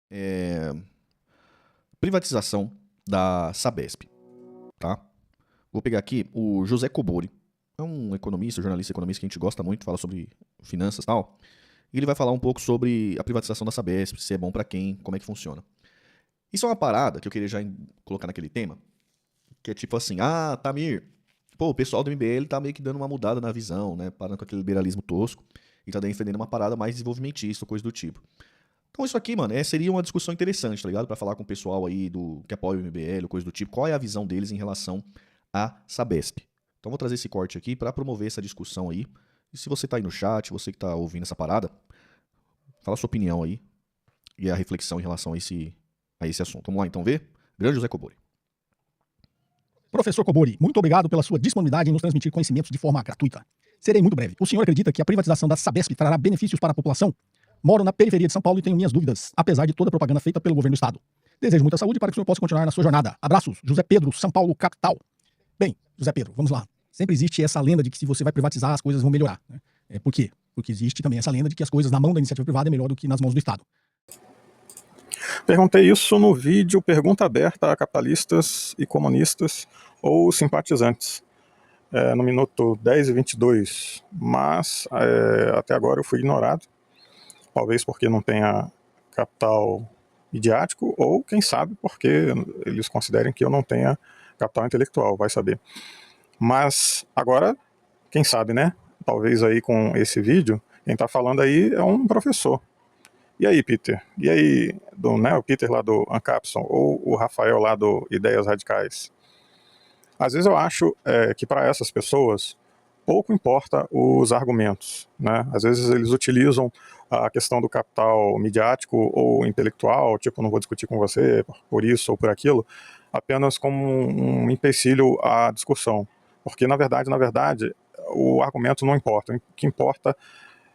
é privatização da Sabesp, tá? Vou pegar aqui o José Cobori, é um economista, jornalista economista que a gente gosta muito, fala sobre finanças e tal, e ele vai falar um pouco sobre a privatização da Sabesp, se é bom pra quem, como é que funciona. Isso é uma parada que eu queria já colocar naquele tema, que é tipo assim, Tamir, pô, o pessoal do MBL tá meio que dando uma mudada na visão, né, parando com aquele liberalismo tosco, e tá defendendo uma parada mais desenvolvimentista, coisa do tipo. Então isso aqui, mano, seria uma discussão interessante, tá ligado? Pra falar com o pessoal aí que apoia o MBL, coisa do tipo, qual é a visão deles em relação à Sabesp. Então vou trazer esse corte aqui pra promover essa discussão aí. E se você tá aí no chat, você que tá ouvindo essa parada, fala a sua opinião aí e a reflexão em relação a esse assunto. Vamos lá então ver? Grande José Cobori. Professor Cobori, muito obrigado pela sua disponibilidade em nos transmitir conhecimentos de forma gratuita. Serei muito breve. O senhor acredita que a privatização da Sabesp trará benefícios para a população? Moro na periferia de São Paulo e tenho minhas dúvidas, apesar de toda a propaganda feita pelo governo do estado. Desejo muita saúde para que o senhor possa continuar na sua jornada. Abraços, José Pedro, São Paulo, capital. Bem, José Pedro, vamos lá. Sempre existe essa lenda de que se você vai privatizar, as coisas vão melhorar, né? Por quê? Porque existe também essa lenda de que as coisas na mão da iniciativa privada é melhor do que nas mãos do Estado. Perguntei isso no vídeo Pergunta Aberta a Capitalistas e Comunistas ou Simpatizantes, no minuto 10 e 22, mas até agora eu fui ignorado, talvez porque não tenha capital midiático ou, quem sabe, porque eles considerem que eu não tenha capital intelectual, vai saber. Mas agora, quem sabe, né? Talvez aí com esse vídeo, quem está falando aí é um professor. E aí, Peter? E aí, o Peter lá do Ancapson, ou o Rafael lá do Ideias Radicais? Às vezes eu acho que para essas pessoas pouco importa os argumentos, né? Às vezes eles utilizam a questão do capital midiático ou intelectual, tipo, não vou discutir com você por isso ou por aquilo, apenas como um empecilho à discussão. Porque, na verdade, o argumento não importa. O que importa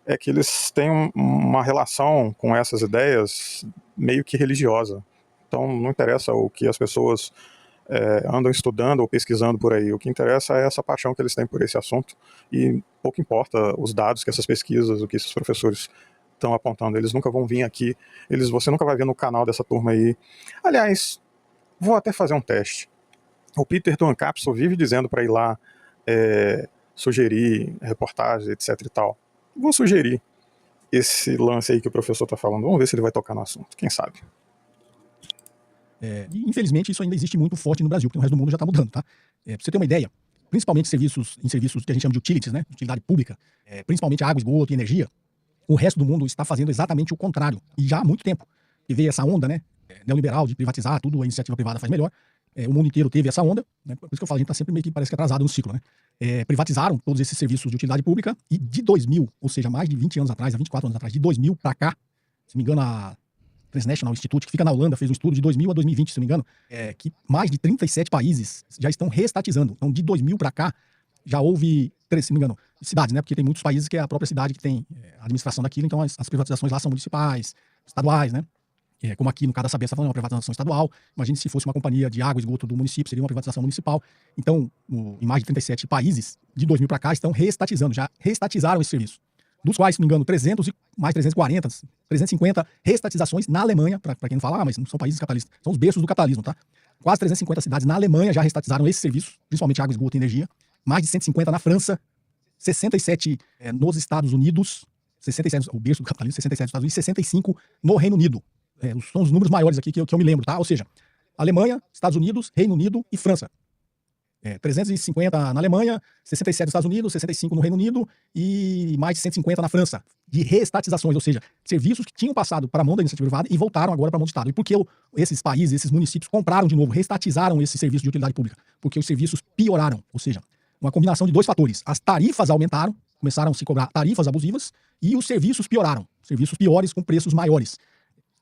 é que eles têm uma relação com essas ideias meio que religiosa. Então não interessa o que as pessoas andam estudando ou pesquisando por aí. O que interessa é essa paixão que eles têm por esse assunto e pouco importa os dados que essas pesquisas, o que esses professores estão apontando. Eles nunca vão vir aqui, você nunca vai ver no canal dessa turma aí. Aliás, vou até fazer um teste. O Peter do Ancapson vive dizendo para ir lá sugerir reportagens, etc e tal. Vou sugerir esse lance aí que o professor está falando. Vamos ver se ele vai tocar no assunto, quem sabe. E infelizmente isso ainda existe muito forte no Brasil, porque no resto do mundo já está mudando, tá? Pra você ter uma ideia, principalmente em serviços que a gente chama de utilities, né? Utilidade pública, principalmente água, esgoto e energia, o resto do mundo está fazendo exatamente o contrário. E já há muito tempo que veio essa onda, né? Neoliberal de privatizar tudo, a iniciativa privada faz melhor. O mundo inteiro teve essa onda, né? Por isso que eu falo, a gente está sempre meio que parece que atrasado no ciclo, né? Privatizaram todos esses serviços de utilidade pública e de 2000, ou seja, mais de 20 anos atrás, 24 anos atrás, de 2000 para cá, se não me engano, a Transnational Institute, que fica na Holanda, fez um estudo de 2000 a 2020, se não me engano, que mais de 37 países já estão reestatizando. Então, de 2000 para cá, já houve, se não me engano, cidades, né? Porque tem muitos países que é a própria cidade que tem a administração daquilo, então as privatizações lá são municipais, estaduais, né? Como aqui no caso da Sabesp está falando, uma privatização estadual. Imagine se fosse uma companhia de água e esgoto do município, seria uma privatização municipal. Então, em mais de 37 países, de 2000 para cá, estão reestatizando, já reestatizaram esse serviço. Dos quais, se não me engano, 300 e mais 340, 350 reestatizações na Alemanha, para quem não fala, mas não são países capitalistas, são os berços do capitalismo, tá? Quase 350 cidades na Alemanha já reestatizaram esse serviço, principalmente água, esgoto e energia. Mais de 150 na França, 67 nos Estados Unidos, 67, o berço do capitalismo, 67 nos Estados Unidos, e 65 no Reino Unido. São os números maiores aqui que eu me lembro, tá? Ou seja, Alemanha, Estados Unidos, Reino Unido e França. 350 na Alemanha, 67 nos Estados Unidos, 65 no Reino Unido e mais de 150 na França, de reestatizações, ou seja, serviços que tinham passado para a mão da iniciativa privada e voltaram agora para a mão do Estado. E por que esses países, esses municípios compraram de novo, reestatizaram esse serviço de utilidade pública? Porque os serviços pioraram, ou seja, uma combinação de dois fatores. As tarifas aumentaram, começaram a se cobrar tarifas abusivas e os serviços pioraram, serviços piores com preços maiores.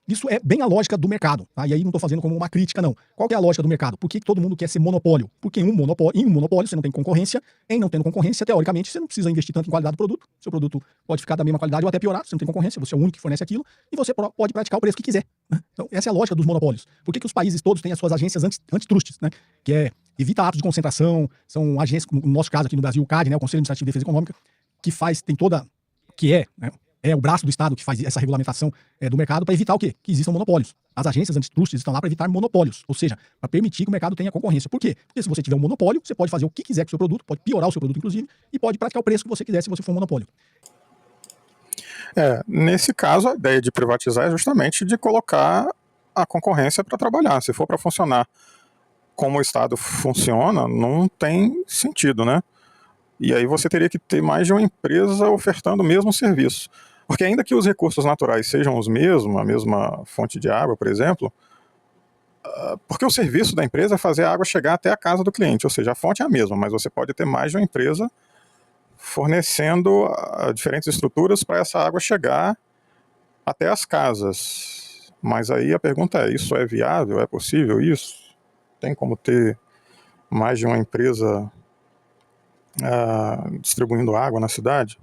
Isso é bem a lógica do mercado, tá? E aí não estou fazendo como uma crítica, não. Qual que é a lógica do mercado? Por que todo mundo quer ser monopólio? Porque em um monopólio você não tem concorrência. Em não tendo concorrência, teoricamente, você não precisa investir tanto em qualidade do produto. Seu produto pode ficar da mesma qualidade ou até piorar. Você não tem concorrência, você é o único que fornece aquilo e você pode praticar o preço que quiser, né? Então, essa é a lógica dos monopólios. Por que os países todos têm as suas agências antitrustes, né? Que é evita atos de concentração, são agências, no nosso caso aqui no Brasil, o CAD, né? O Conselho Administrativo de Defesa Econômica, que tem toda, que é, né? é o braço do Estado que faz essa regulamentação do mercado para evitar o quê? Que existam monopólios. As agências antitrust estão lá para evitar monopólios, ou seja, para permitir que o mercado tenha concorrência. Por quê? Porque se você tiver um monopólio, você pode fazer o que quiser com o seu produto, pode piorar o seu produto, inclusive, e pode praticar o preço que você quiser se você for um monopólio. Nesse caso, a ideia de privatizar é justamente de colocar a concorrência para trabalhar. Se for para funcionar como o Estado funciona, não tem sentido, né? E aí você teria que ter mais de uma empresa ofertando o mesmo serviço. Porque ainda que os recursos naturais sejam os mesmos, a mesma fonte de água, por exemplo, porque o serviço da empresa é fazer a água chegar até a casa do cliente, ou seja, a fonte é a mesma, mas você pode ter mais de uma empresa fornecendo diferentes estruturas para essa água chegar até as casas. Mas aí a pergunta é, isso é viável? É possível isso? Tem como ter mais de uma empresa distribuindo água na cidade?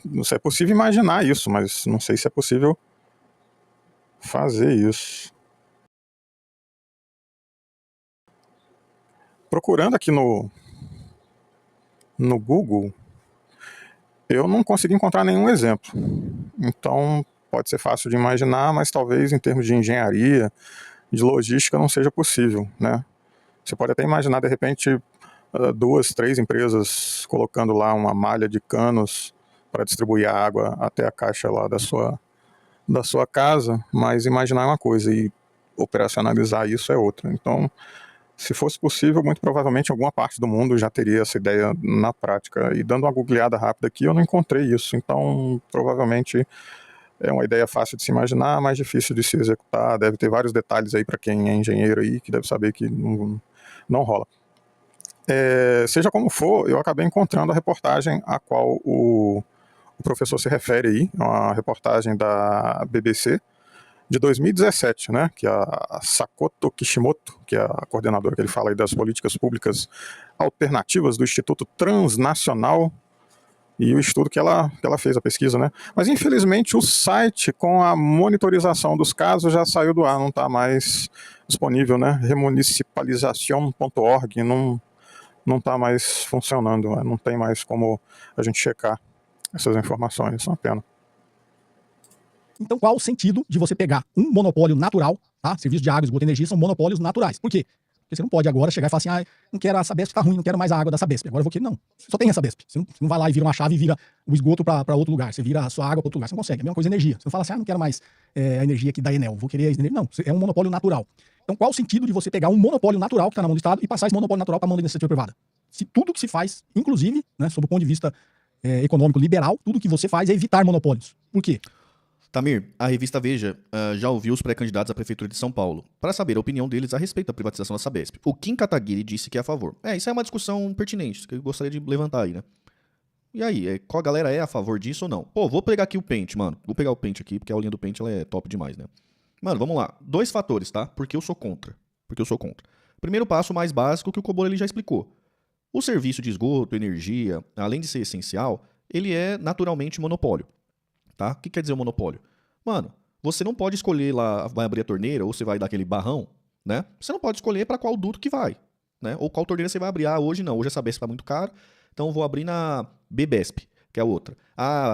Não sei, é possível imaginar isso, mas não sei se é possível fazer isso. Procurando aqui no Google, eu não consegui encontrar nenhum exemplo. Então, pode ser fácil de imaginar, mas talvez em termos de engenharia, de logística, não seja possível, né? Você pode até imaginar, de repente, 2, 3 empresas colocando lá uma malha de canos para distribuir a água até a caixa lá da sua casa, mas imaginar é uma coisa e operacionalizar isso é outra. Então, se fosse possível, muito provavelmente em alguma parte do mundo já teria essa ideia na prática. E dando uma googleada rápida aqui, eu não encontrei isso. Então, provavelmente é uma ideia fácil de se imaginar, mas difícil de se executar. Deve ter vários detalhes aí para quem é engenheiro aí, que deve saber que não rola. Seja como for, eu acabei encontrando a reportagem a qual o professor se refere aí, uma reportagem da BBC de 2017, né, que a Sakoto Kishimoto, que é a coordenadora que ele fala aí das políticas públicas alternativas do Instituto Transnacional, e o estudo que ela fez, a pesquisa, né. Mas infelizmente o site com a monitorização dos casos já saiu do ar, não está mais disponível, né, remunicipalização.org, não está mais funcionando, não tem mais como a gente checar essas informações, é uma pena. Então, qual o sentido de você pegar um monopólio natural, tá? Serviço de água, esgoto e energia são monopólios naturais. Por quê? Porque você não pode agora chegar e falar assim, não quero a Sabesp, tá ruim, não quero mais a água da Sabesp. Agora eu vou querer, não. Só tem a Sabesp. Você não vai lá e vira uma chave e vira o esgoto para outro lugar. Você vira a sua água para outro lugar. Você não consegue. É a mesma coisa energia. Você não fala assim, não quero mais a energia aqui da Enel, vou querer a energia. Não, é um monopólio natural. Então, qual o sentido de você pegar um monopólio natural que está na mão do Estado e passar esse monopólio natural para a mão da iniciativa privada? Se tudo que se faz, inclusive, né, sob o ponto de vista econômico liberal, tudo que você faz é evitar monopólios. Por quê? Tamir, a revista Veja já ouviu os pré-candidatos à Prefeitura de São Paulo para saber a opinião deles a respeito da privatização da Sabesp. O Kim Kataguiri disse que é a favor. Isso é uma discussão pertinente, que eu gostaria de levantar aí, né? E aí, qual a galera é a favor disso ou não? Pô, vou pegar aqui o Pente, mano. Vou pegar o Pente aqui, porque a aulinha do Pente ela é top demais, né? Mano, vamos lá. 2 fatores, tá? Porque eu sou contra. Primeiro passo mais básico que o Cobolo ele já explicou. O serviço de esgoto, energia, além de ser essencial, ele é naturalmente monopólio. Tá? O que quer dizer o monopólio? Mano, você não pode escolher lá, vai abrir a torneira ou você vai dar aquele barrão, né? Você não pode escolher para qual duto que vai, né? Ou qual torneira você vai abrir. Hoje não, hoje a Sabesp tá muito caro, então eu vou abrir na Bebesp, que é a outra.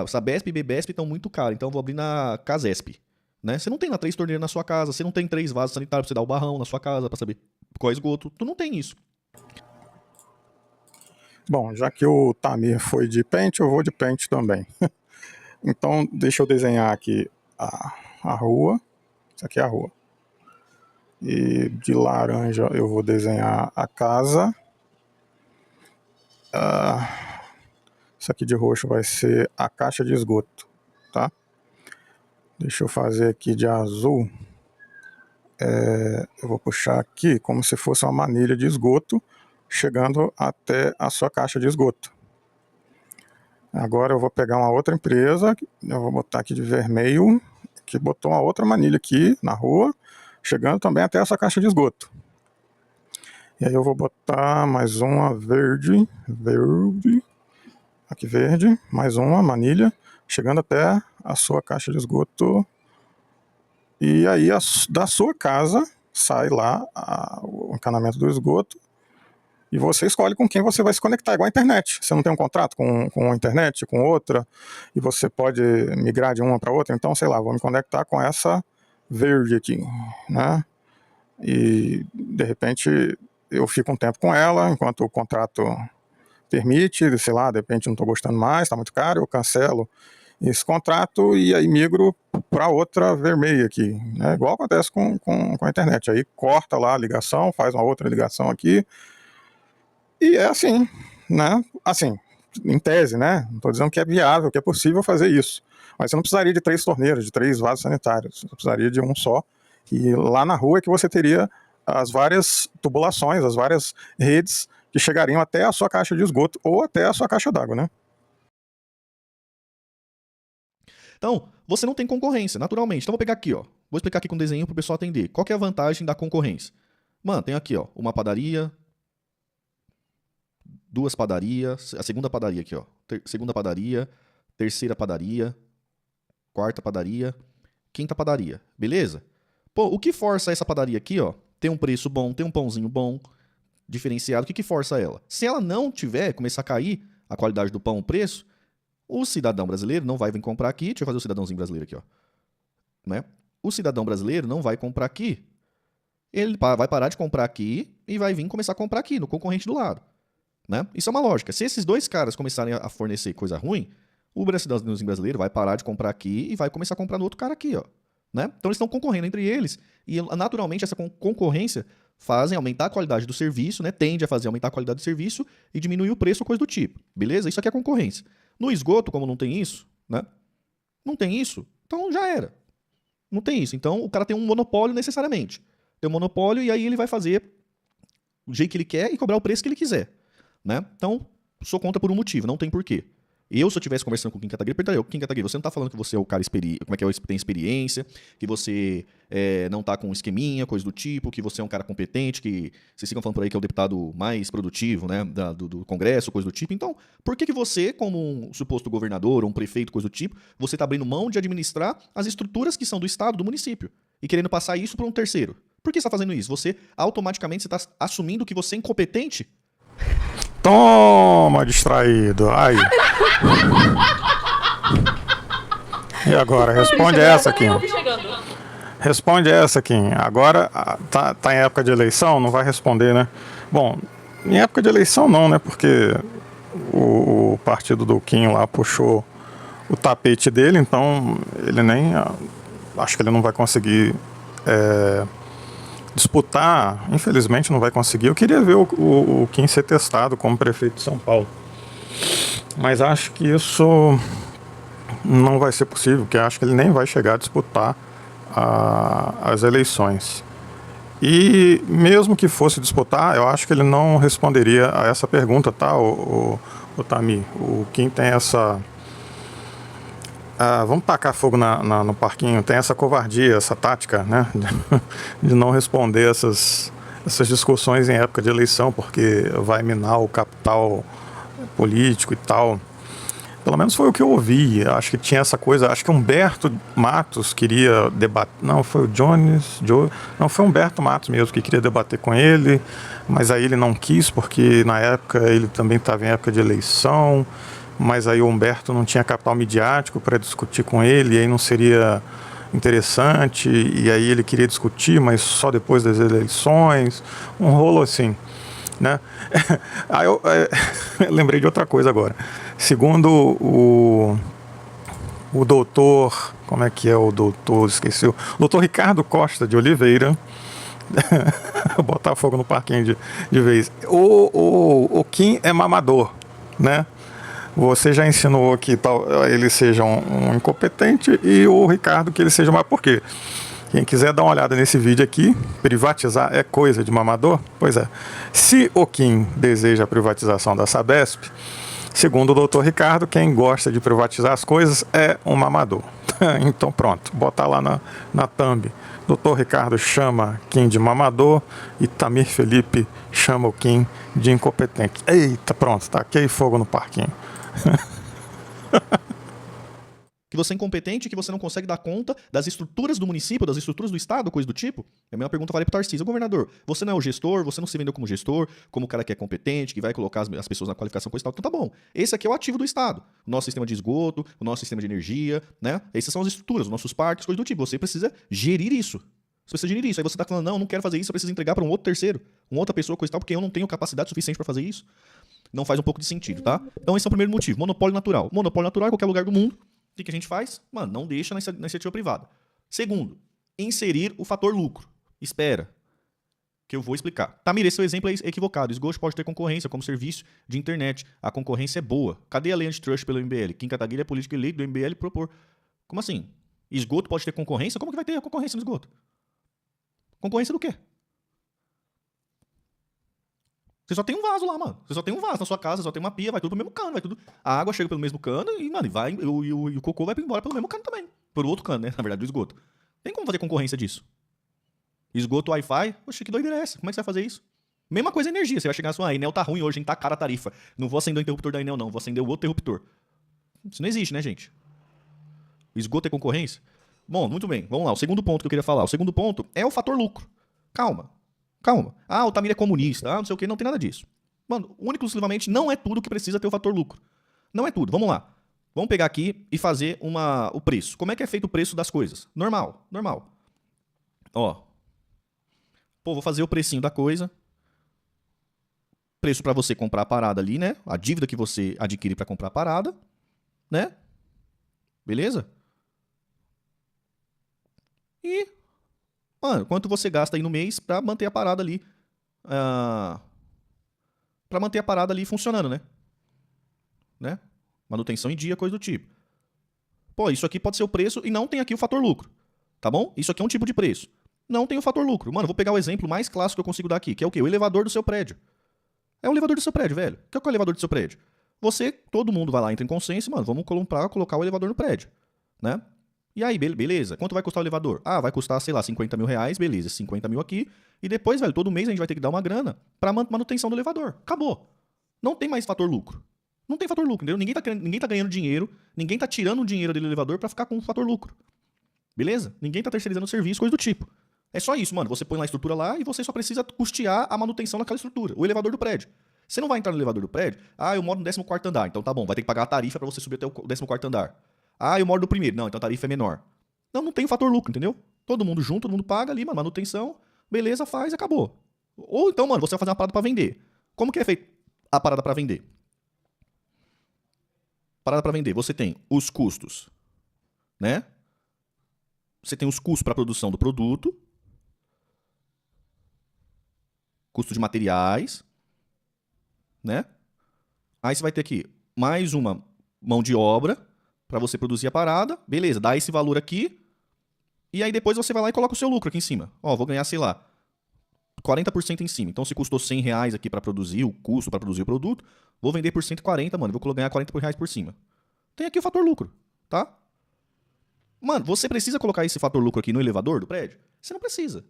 Sabesp e Bebesp estão muito caros, então eu vou abrir na Casesp, né? Você não tem 3 torneiras na sua casa, você não tem 3 vasos sanitários pra você dar o barrão na sua casa para saber qual é o esgoto, tu não tem isso. Bom, já que o Tamir foi de Paint, eu vou de Paint também. Então, deixa eu desenhar aqui a rua. Isso aqui é a rua. E de laranja eu vou desenhar a casa. Isso aqui de roxo vai ser a caixa de esgoto, tá? Deixa eu fazer aqui de azul. Eu vou puxar aqui como se fosse uma manilha de esgoto chegando até a sua caixa de esgoto. Agora eu vou pegar uma outra empresa, eu vou botar aqui de vermelho, que botou uma outra manilha aqui na rua, chegando também até essa caixa de esgoto. E aí eu vou botar mais uma verde, aqui verde, mais uma manilha, chegando até a sua caixa de esgoto. E aí da sua casa sai lá o encanamento do esgoto E você escolhe com quem você vai se conectar, igual a internet. Você não tem um contrato com a internet, com outra, e você pode migrar de uma para outra. Então, sei lá, vou me conectar com essa verde aqui, né? E, de repente, eu fico um tempo com ela, enquanto o contrato permite, sei lá, de repente não estou gostando mais, está muito caro, eu cancelo esse contrato e aí migro para outra vermelha aqui, né? Igual acontece com a internet. Aí corta lá a ligação, faz uma outra ligação aqui, e é assim, né? Assim, em tese, né? Não estou dizendo que é viável, que é possível fazer isso. Mas você não precisaria de 3 torneiras, de 3 vasos sanitários. Você precisaria de um só. E lá na rua é que você teria as várias tubulações, as várias redes que chegariam até a sua caixa de esgoto ou até a sua caixa d'água, né? Então, você não tem concorrência, naturalmente. Então, vou pegar aqui, ó. Vou explicar aqui com um desenho para o pessoal entender. Qual que é a vantagem da concorrência? Mano, tem aqui, ó, uma padaria, 2 padarias, a segunda padaria aqui, ó. Segunda padaria, terceira padaria, quarta padaria, quinta padaria. Beleza? Pô, o que força essa padaria aqui, ó? Tem um preço bom, tem um pãozinho bom, diferenciado. O que força ela? Se ela não tiver, começar a cair a qualidade do pão, o preço, o cidadão brasileiro não vai vir comprar aqui. Deixa eu fazer o cidadãozinho brasileiro aqui, ó. Né? O cidadão brasileiro não vai comprar aqui. Ele vai parar de comprar aqui e vai vir começar a comprar aqui, no concorrente do lado. Né? Isso é uma lógica. Se esses 2 caras começarem a fornecer coisa ruim, o cidadãozinho brasileiro vai parar de comprar aqui e vai começar a comprar no outro cara aqui, ó. Né? Então eles estão concorrendo entre eles e naturalmente essa concorrência fazem aumentar a qualidade do serviço, né? Tende a fazer aumentar a qualidade do serviço e diminuir o preço ou coisa do tipo. Beleza? Isso aqui é concorrência. No esgoto, como não tem isso, né? Não tem isso, então já era. Não tem isso. Então o cara tem um monopólio necessariamente. Tem um monopólio e aí ele vai fazer do jeito que ele quer e cobrar o preço que ele quiser. Né? Então, sou contra por um motivo, não tem porquê. Eu, se eu estivesse conversando com o Kim Kataguiri, perguntaria, Kim Kataguiri, você não está falando que você é o cara como é que tem experiência, que você não está com um esqueminha, coisa do tipo, que você é um cara competente, que vocês ficam falando por aí que é o deputado mais produtivo, né, do Congresso, coisa do tipo. Então, por que você, como um suposto governador ou um prefeito, coisa do tipo, você está abrindo mão de administrar as estruturas que são do estado, do município, e querendo passar isso para um terceiro? Por que você está fazendo isso? Você, automaticamente, está assumindo que você é incompetente? Toma, distraído. Ai. E agora? Responde essa, Kim. Responde essa, Kim. Agora, tá em época de eleição, não vai responder, né? Bom, em época de eleição não, né? Porque o partido do Kim lá puxou o tapete dele, então ele nem... Acho que ele não vai conseguir... disputar, infelizmente não vai conseguir. Eu queria ver o Kim ser testado como prefeito de São Paulo, mas acho que isso não vai ser possível, porque acho que ele nem vai chegar a disputar as eleições. E mesmo que fosse disputar, eu acho que ele não responderia a essa pergunta, tá, o Tami? O Kim tem essa... vamos tacar fogo no parquinho. Tem essa covardia, essa tática, né, de não responder essas discussões em época de eleição, porque vai minar o capital político e tal. Pelo menos foi o que eu ouvi. Acho que tinha essa coisa. Acho que Humberto Matos queria debater. Não, foi o não, foi Humberto Matos mesmo que queria debater com ele, mas aí ele não quis, porque na época ele também estava em época de eleição. Mas aí o Humberto não tinha capital midiático para discutir com ele, e aí não seria interessante, e aí ele queria discutir, mas só depois das eleições, um rolo assim, né? Aí eu lembrei de outra coisa agora. Segundo o doutor, como é que é o doutor, esqueci, o doutor Ricardo Costa de Oliveira, botar fogo no parquinho de vez, o Kim é mamador, né? Você já ensinou que ele seja um incompetente e o Ricardo que ele seja mais. Por quê? Quem quiser dar uma olhada nesse vídeo aqui, privatizar é coisa de mamador? Pois é. Se o Kim deseja a privatização da Sabesp, segundo o doutor Ricardo, quem gosta de privatizar as coisas é um mamador. Então pronto, botar lá na thumb. Doutor Ricardo chama Kim de mamador e Tamir Felipe chama o Kim de incompetente. Eita, pronto, taquei fogo no parquinho. Que você é incompetente, que você não consegue dar conta das estruturas do município, das estruturas do estado, coisa do tipo? É a mesma pergunta vale pro Tarcísio. Governador, você não é o gestor, você não se vendeu como gestor, como o cara que é competente, que vai colocar as pessoas na qualificação, coisa e tal. Então tá bom. Esse aqui é o ativo do estado. O nosso sistema de esgoto, o nosso sistema de energia, né? Essas são as estruturas, os nossos parques, coisa do tipo. Você precisa gerir isso. Você precisa gerir isso. Aí você tá falando, não quero fazer isso, eu preciso entregar para um outro terceiro, uma outra pessoa, coisa e tal, porque eu não tenho capacidade suficiente para fazer isso. Não faz um pouco de sentido, tá? Então esse é o primeiro motivo. Monopólio natural. Monopólio natural em qualquer lugar do mundo. O que a gente faz? Mano, não deixa na iniciativa privada. Segundo, inserir o fator lucro. Espera, que eu vou explicar. Tamir, esse seu exemplo é equivocado. Esgoto pode ter concorrência como serviço de internet. A concorrência é boa. Cadê a lei antitrust pelo MBL? Kim Kataguiri é político eleito do MBL propor. Como assim? Esgoto pode ter concorrência? Como que vai ter concorrência no esgoto? Concorrência do quê? Você só tem um vaso lá, mano. Você só tem um vaso na sua casa, só tem uma pia, vai tudo pro mesmo cano, vai tudo. A água chega pelo mesmo cano e, mano, e o cocô vai embora pelo mesmo cano também. Por outro cano, né? Na verdade, do esgoto. Tem como fazer concorrência disso? Esgoto Wi-Fi? Poxa, que doideira é essa? Como é que você vai fazer isso? Mesma coisa energia. Você vai chegar assim, a Enel tá ruim hoje, tá cara a tarifa. Não vou acender o interruptor da Enel, não. Vou acender o outro interruptor. Isso não existe, né, gente? Esgoto é concorrência? Bom, muito bem. Vamos lá. O segundo ponto que eu queria falar. O segundo ponto é o fator lucro. Calma. Ah, o Tamir é comunista. Ah, não sei o que. Não tem nada disso. Mano, único e exclusivamente não é tudo que precisa ter o fator lucro. Não é tudo. Vamos lá. Vamos pegar aqui e fazer o preço. Como é que é feito o preço das coisas? Normal. Ó. Pô, vou fazer o precinho da coisa. Preço para você comprar a parada ali, né? A dívida que você adquire para comprar a parada, né? Beleza? E, mano, quanto você gasta aí no mês pra manter a parada ali. Pra manter a parada ali funcionando, né? Manutenção em dia, coisa do tipo. Pô, isso aqui pode ser o preço e não tem aqui o fator lucro. Tá bom? Isso aqui é um tipo de preço. Não tem o fator lucro. Mano, vou pegar o exemplo mais clássico que eu consigo dar aqui, que é o quê? O elevador do seu prédio. É o elevador do seu prédio, velho. O que é o elevador do seu prédio? Todo mundo vai lá, entra em consenso, mano, vamos colocar o elevador no prédio, né? E aí, beleza. Quanto vai custar o elevador? Ah, vai custar, sei lá, 50 mil reais, beleza, 50 mil aqui. E depois, velho, todo mês a gente vai ter que dar uma grana pra manutenção do elevador. Acabou. Não tem mais fator lucro. Não tem fator lucro, entendeu? Ninguém tá ganhando dinheiro, ninguém tá tirando o dinheiro do elevador pra ficar com o fator lucro. Beleza? Ninguém tá terceirizando o serviço, coisa do tipo. É só isso, mano. Você põe lá a estrutura lá e você só precisa custear a manutenção daquela estrutura. O elevador do prédio. Você não vai entrar no elevador do prédio. Ah, eu moro no 14º andar. Então tá bom, vai ter que pagar a tarifa pra você subir até o 14º andar. Ah, eu moro no primeiro. Não, então a tarifa é menor. Não tem o fator lucro, entendeu? Todo mundo junto, todo mundo paga ali, mano, manutenção. Beleza, faz, acabou. Ou então, mano, você vai fazer uma parada pra vender. Como que é feito a parada pra vender? Parada pra vender. Você tem os custos, né? Você tem os custos pra produção do produto. Custo de materiais, né? Aí você vai ter aqui mais uma mão de obra para você produzir a parada. Beleza, dá esse valor aqui. E aí depois você vai lá e coloca o seu lucro aqui em cima. Ó, vou ganhar, sei lá, 40% em cima. Então se custou 100 reais aqui para produzir, o custo para produzir o produto, vou vender por 140, mano. Vou ganhar 40 reais por cima. Tem aqui o fator lucro, tá? Mano, você precisa colocar esse fator lucro aqui no elevador do prédio? Você não precisa,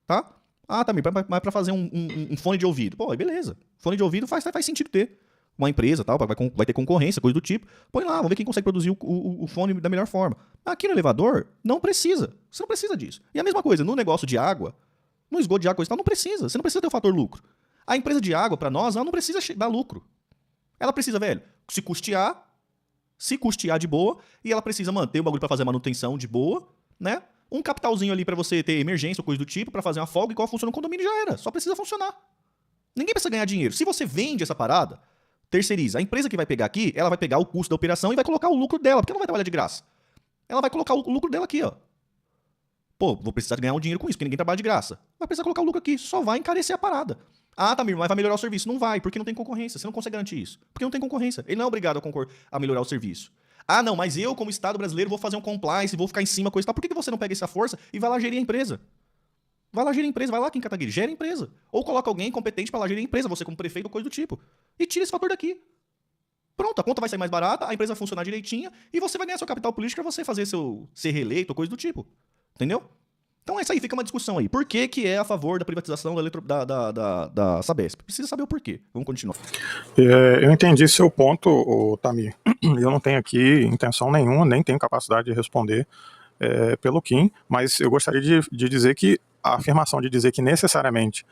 tá? Ah, Tamir, mas pra fazer um fone de ouvido. Pô, beleza. Fone de ouvido faz sentido ter. Uma empresa, tal, vai ter concorrência, coisa do tipo. Põe lá, vamos ver quem consegue produzir o fone da melhor forma. Aqui no elevador, não precisa. Você não precisa disso. E a mesma coisa, no negócio de água, no esgoto de água, coisa e tal, não precisa. Você não precisa ter o fator lucro. A empresa de água, pra nós, ela não precisa dar lucro. Ela precisa, velho, se custear de boa, e ela precisa manter o bagulho pra fazer manutenção de boa, né? Um capitalzinho ali pra você ter emergência ou coisa do tipo, pra fazer uma folga, igual funciona no condomínio, já era. Só precisa funcionar. Ninguém precisa ganhar dinheiro. Se você vende essa parada, terceiriza. A empresa que vai pegar aqui, ela vai pegar o custo da operação e vai colocar o lucro dela, porque ela não vai trabalhar de graça. Ela vai colocar o lucro dela aqui, ó. Pô, vou precisar ganhar um dinheiro com isso, porque ninguém trabalha de graça. Vai precisar colocar o lucro aqui, só vai encarecer a parada. Ah, Tamir, mas vai melhorar o serviço. Não vai, porque não tem concorrência. Você não consegue garantir isso. Porque não tem concorrência. Ele não é obrigado a melhorar o serviço. Ah, não, mas eu, como Estado brasileiro, vou fazer um compliance, vou ficar em cima, coisa e tal. Por que você não pega essa força e vai lá gerir a empresa? Vai lá gerir a empresa, vai lá, Kim Kataguiri, gera a empresa. Ou coloca alguém competente pra lá gerir a empresa, você como prefeito ou coisa do tipo. E tira esse fator daqui. Pronto, a conta vai sair mais barata, a empresa vai funcionar direitinha e você vai ganhar seu capital político pra você fazer ser reeleito ou coisa do tipo. Entendeu? Então essa aí fica uma discussão aí. Por que que é a favor da privatização da Sabesp? Precisa saber o porquê. Vamos continuar. Eu entendi seu ponto, Tamir. Eu não tenho aqui intenção nenhuma, nem tenho capacidade de responder pelo Kim, mas eu gostaria de dizer que a afirmação de dizer que necessariamente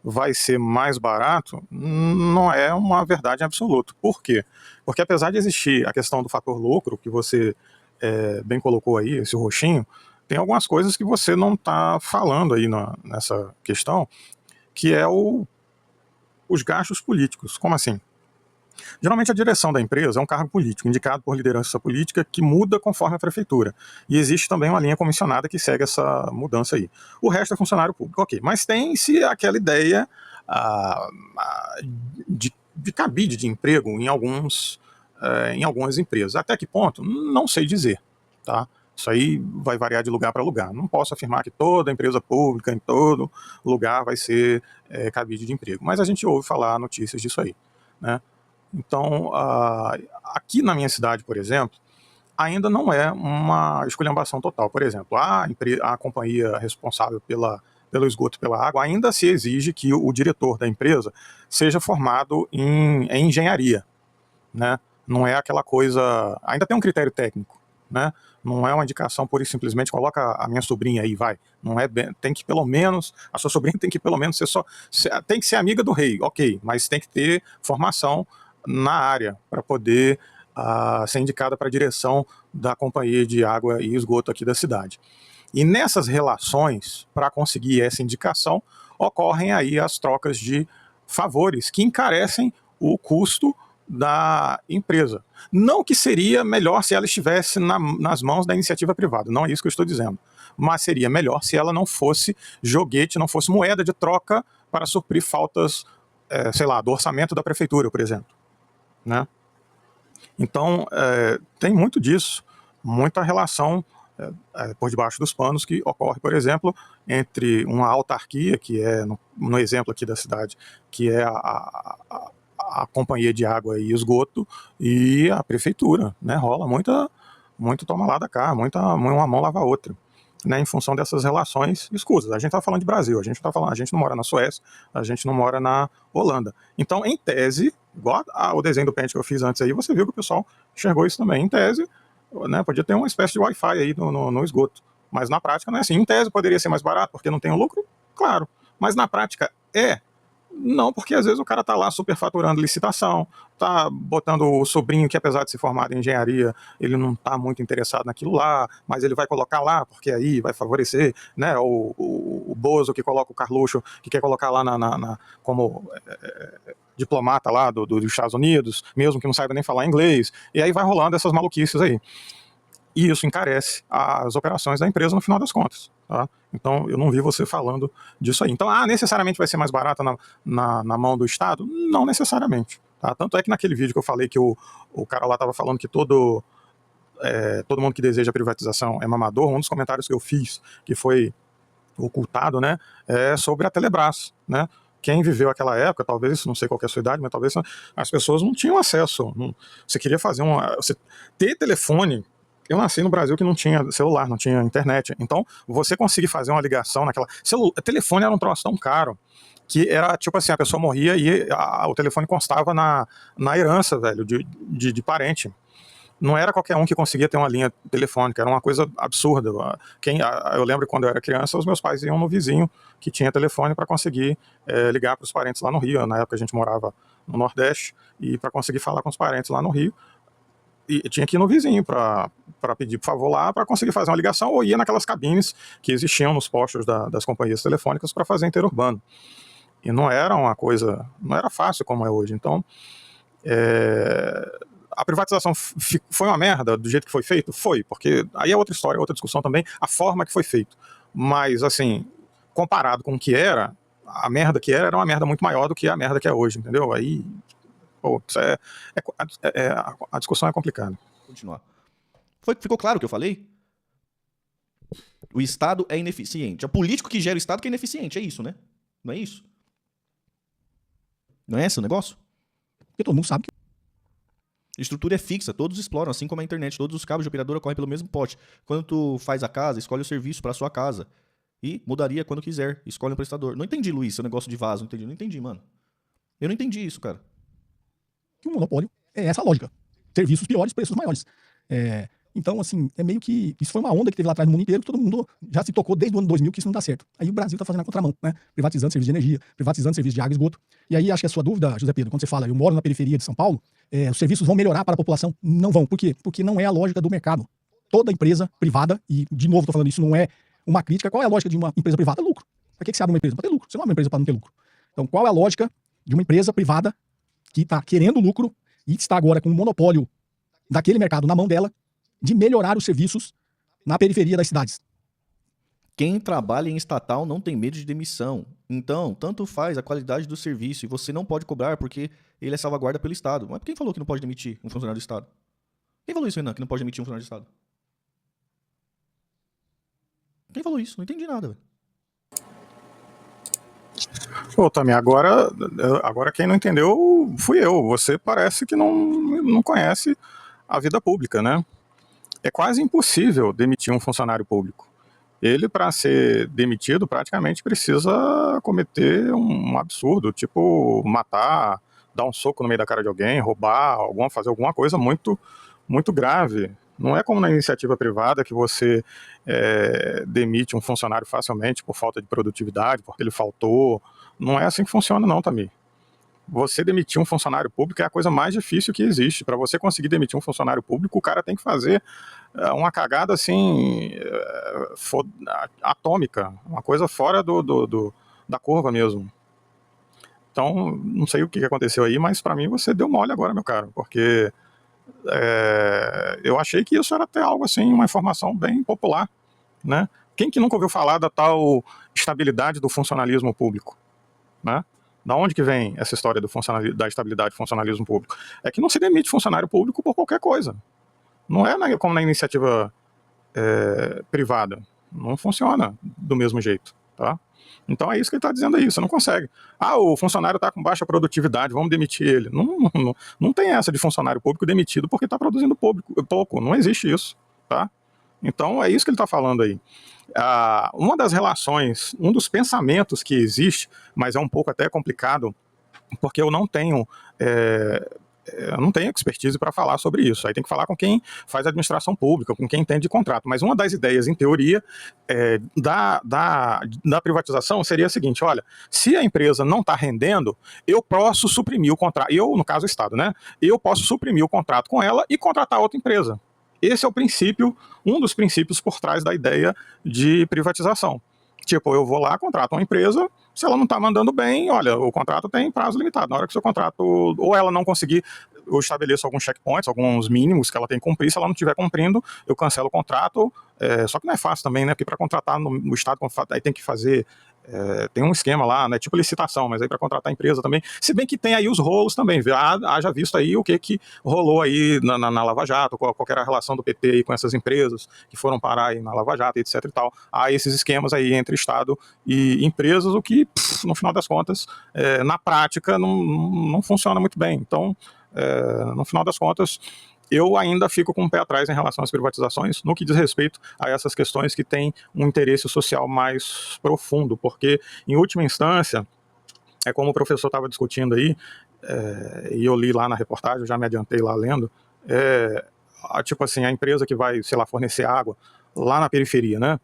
vai ser mais barato não é uma verdade absoluta. Por quê? Porque apesar de existir a questão do fator lucro, que você bem colocou aí, esse roxinho, tem algumas coisas que você não está falando aí nessa questão, que é os gastos políticos. Como assim? Geralmente a direção da empresa é um cargo político, indicado por liderança política, que muda conforme a prefeitura. E existe também uma linha comissionada que segue essa mudança aí. O resto é funcionário público, ok. Mas tem-se aquela ideia de cabide de emprego em algumas empresas. Até que ponto? Não sei dizer, tá? Isso aí vai variar de lugar para lugar. Não posso afirmar que toda empresa pública, em todo lugar, vai ser cabide de emprego. Mas a gente ouve falar notícias disso aí, né? Então, aqui na minha cidade, por exemplo, ainda não é uma esculhambação total. Por exemplo, a companhia responsável pelo esgoto e pela água, ainda se exige que o diretor da empresa seja formado em engenharia, né? Não é aquela coisa... Ainda tem um critério técnico, né? Não é uma indicação pura e simplesmente coloca a minha sobrinha aí, vai. Não é bem, tem que pelo menos... A sua sobrinha tem que pelo menos tem que ser amiga do rei, ok, mas tem que ter formação na área para poder ser indicada para a direção da companhia de água e esgoto aqui da cidade. E nessas relações, para conseguir essa indicação, ocorrem aí as trocas de favores que encarecem o custo da empresa. Não que seria melhor se ela estivesse nas mãos da iniciativa privada, não é isso que eu estou dizendo, mas seria melhor se ela não fosse joguete, não fosse moeda de troca para suprir faltas, sei lá, do orçamento da prefeitura, por exemplo, né? Então, tem muito disso, muita relação por debaixo dos panos que ocorre, por exemplo, entre uma autarquia, que é, no exemplo aqui da cidade, que é a companhia de água e esgoto, e a prefeitura, né? Rola muito toma lá da cá, uma mão lava a outra, né, em função dessas relações escusas. A gente está falando de Brasil, a gente não mora na Suécia, a gente não mora na Holanda. Então, em tese, igual o desenho do pente que eu fiz antes aí, você viu que o pessoal enxergou isso também. Em tese, né, podia ter uma espécie de Wi-Fi aí no esgoto. Mas na prática não é assim. Em tese poderia ser mais barato porque não tem o lucro? Claro. Mas na prática não, porque às vezes o cara tá lá superfaturando licitação, tá botando o sobrinho que, apesar de ser formado em engenharia, ele não tá muito interessado naquilo lá, mas ele vai colocar lá porque aí vai favorecer, né? O Bozo que coloca o Carluxo, que quer colocar lá como diplomata lá dos Estados Unidos, mesmo que não saiba nem falar inglês, e aí vai rolando essas maluquices aí. E isso encarece as operações da empresa no final das contas, tá? Então, eu não vi você falando disso aí. Então, necessariamente vai ser mais barata na mão do Estado? Não necessariamente, tá? Tanto é que naquele vídeo que eu falei que o cara lá estava falando que todo mundo que deseja privatização é mamador, um dos comentários que eu fiz, que foi ocultado, né, é sobre a Telebrás, né? Quem viveu aquela época, talvez, não sei qual que é a sua idade, mas talvez as pessoas não tinham acesso. Você queria fazer você ter telefone. Eu nasci no Brasil que não tinha celular, não tinha internet. Então, você conseguir fazer uma ligação naquela... telefone era um troço tão caro que era tipo assim, a pessoa morria e o telefone constava na herança, velho, de parente. Não era qualquer um que conseguia ter uma linha telefônica, era uma coisa absurda. Eu lembro quando eu era criança, os meus pais iam no vizinho que tinha telefone para conseguir ligar para os parentes lá no Rio. Na época a gente morava no Nordeste, e para conseguir falar com os parentes lá no Rio, e tinha que ir no vizinho para pedir por favor lá para conseguir fazer uma ligação, ou ia naquelas cabines que existiam nos postos das companhias telefônicas para fazer interurbano. E não era uma coisa, não era fácil como é hoje. Então, a privatização foi uma merda do jeito que foi feito? Foi, porque aí é outra história, outra discussão também, a forma que foi feito. Mas, assim, comparado com o que era, a merda que era uma merda muito maior do que a merda que é hoje, entendeu? Aí... a discussão é complicada. Vou continuar. Ficou claro o que eu falei? O Estado é ineficiente. É o político que gera o Estado que é ineficiente. É isso, né? Não é isso? Não é esse o negócio? Porque todo mundo sabe que A estrutura é fixa, todos exploram, assim como a internet. Todos os cabos de operadora correm pelo mesmo pote. Quando tu faz a casa, escolhe o serviço para sua casa. E mudaria quando quiser. Escolhe um prestador. Não entendi, Luiz, seu negócio de vaso. Não entendi, mano. Eu não entendi isso, cara. Que o monopólio é essa a lógica. Serviços piores, preços maiores. Então, assim, é meio que... Isso foi uma onda que teve lá atrás no mundo inteiro, que todo mundo já se tocou desde o ano 2000 que isso não dá certo. Aí o Brasil tá fazendo a contramão, né? Privatizando serviço de energia, privatizando serviço de água e esgoto. E aí, acho que a sua dúvida, José Pedro, quando você fala, eu moro na periferia de São Paulo, os serviços vão melhorar para a população? Não vão. Por quê? Porque não é a lógica do mercado. Toda empresa privada, e de novo tô falando isso, não é uma crítica, qual é a lógica de uma empresa privada? Lucro. Para que você abre uma empresa? Para ter lucro. Você não abre uma empresa para não ter lucro. Então, qual é a lógica de uma empresa privada que está querendo lucro e está agora com o monopólio daquele mercado na mão dela, de melhorar os serviços na periferia das cidades? Quem trabalha em estatal não tem medo de demissão. Então, tanto faz a qualidade do serviço e você não pode cobrar porque ele é salvaguarda pelo Estado. Mas quem falou que não pode demitir um funcionário do Estado? Quem falou isso, Renan, que não pode demitir um funcionário do Estado? Quem falou isso? Não entendi nada, velho. Pô, Tami, agora quem não entendeu fui eu. Você parece que não conhece a vida pública, né? É quase impossível demitir um funcionário público. Ele, para ser demitido, praticamente precisa cometer um absurdo, tipo matar, dar um soco no meio da cara de alguém, roubar, fazer alguma coisa muito, muito grave. Não é como na iniciativa privada que você demite um funcionário facilmente por falta de produtividade, porque ele faltou. Não é assim que funciona não, Tamir. Você demitir um funcionário público é a coisa mais difícil que existe. Para você conseguir demitir um funcionário público, o cara tem que fazer uma cagada assim atômica, uma coisa fora da curva mesmo. Então, não sei o que aconteceu aí, mas para mim você deu mole agora, meu caro, porque eu achei que isso era até algo assim, uma informação bem popular, né? Quem que nunca ouviu falar da tal estabilidade do funcionalismo público, né? Da onde que vem essa história da estabilidade do funcionalismo público? É que não se demite funcionário público por qualquer coisa. Não é como na iniciativa privada. Não funciona do mesmo jeito, tá? Então é isso que ele está dizendo aí, você não consegue. O funcionário está com baixa produtividade, vamos demitir ele. Não tem essa de funcionário público demitido porque está produzindo pouco, não existe isso, tá? Então é isso que ele está falando aí. Uma das relações, um dos pensamentos que existe, mas é um pouco até complicado, porque eu não tenho expertise para falar sobre isso. Aí tem que falar com quem faz administração pública, com quem entende de contrato. Mas uma das ideias, em teoria, da privatização seria a seguinte: olha, se a empresa não está rendendo, eu posso suprimir o contrato. Eu, no caso, o Estado, né? Eu posso suprimir o contrato com ela e contratar outra empresa. Esse é o princípio, um dos princípios por trás da ideia de privatização. Tipo, eu vou lá, contrato uma empresa, se ela não está mandando bem, olha, o contrato tem prazo limitado. Na hora que o seu contrato, ou ela não conseguir, eu estabeleço alguns checkpoints, alguns mínimos que ela tem que cumprir, se ela não estiver cumprindo, eu cancelo o contrato. Só que não é fácil também, né? Porque para contratar no Estado, aí tem que fazer... tem um esquema lá, né, tipo licitação, mas aí para contratar a empresa também, se bem que tem aí os rolos também, haja visto aí o que rolou aí na Lava Jato, qual era a relação do PT aí com essas empresas que foram parar aí na Lava Jato, etc e tal. Há esses esquemas aí entre Estado e empresas, o que, no final das contas, na prática não funciona muito bem. Então, no final das contas, eu ainda fico com o pé atrás em relação às privatizações, no que diz respeito a essas questões que têm um interesse social mais profundo, porque, em última instância, é como o professor estava discutindo aí, e eu li lá na reportagem, eu já me adiantei lá lendo, tipo assim, a empresa que vai, sei lá, fornecer água lá na periferia, né?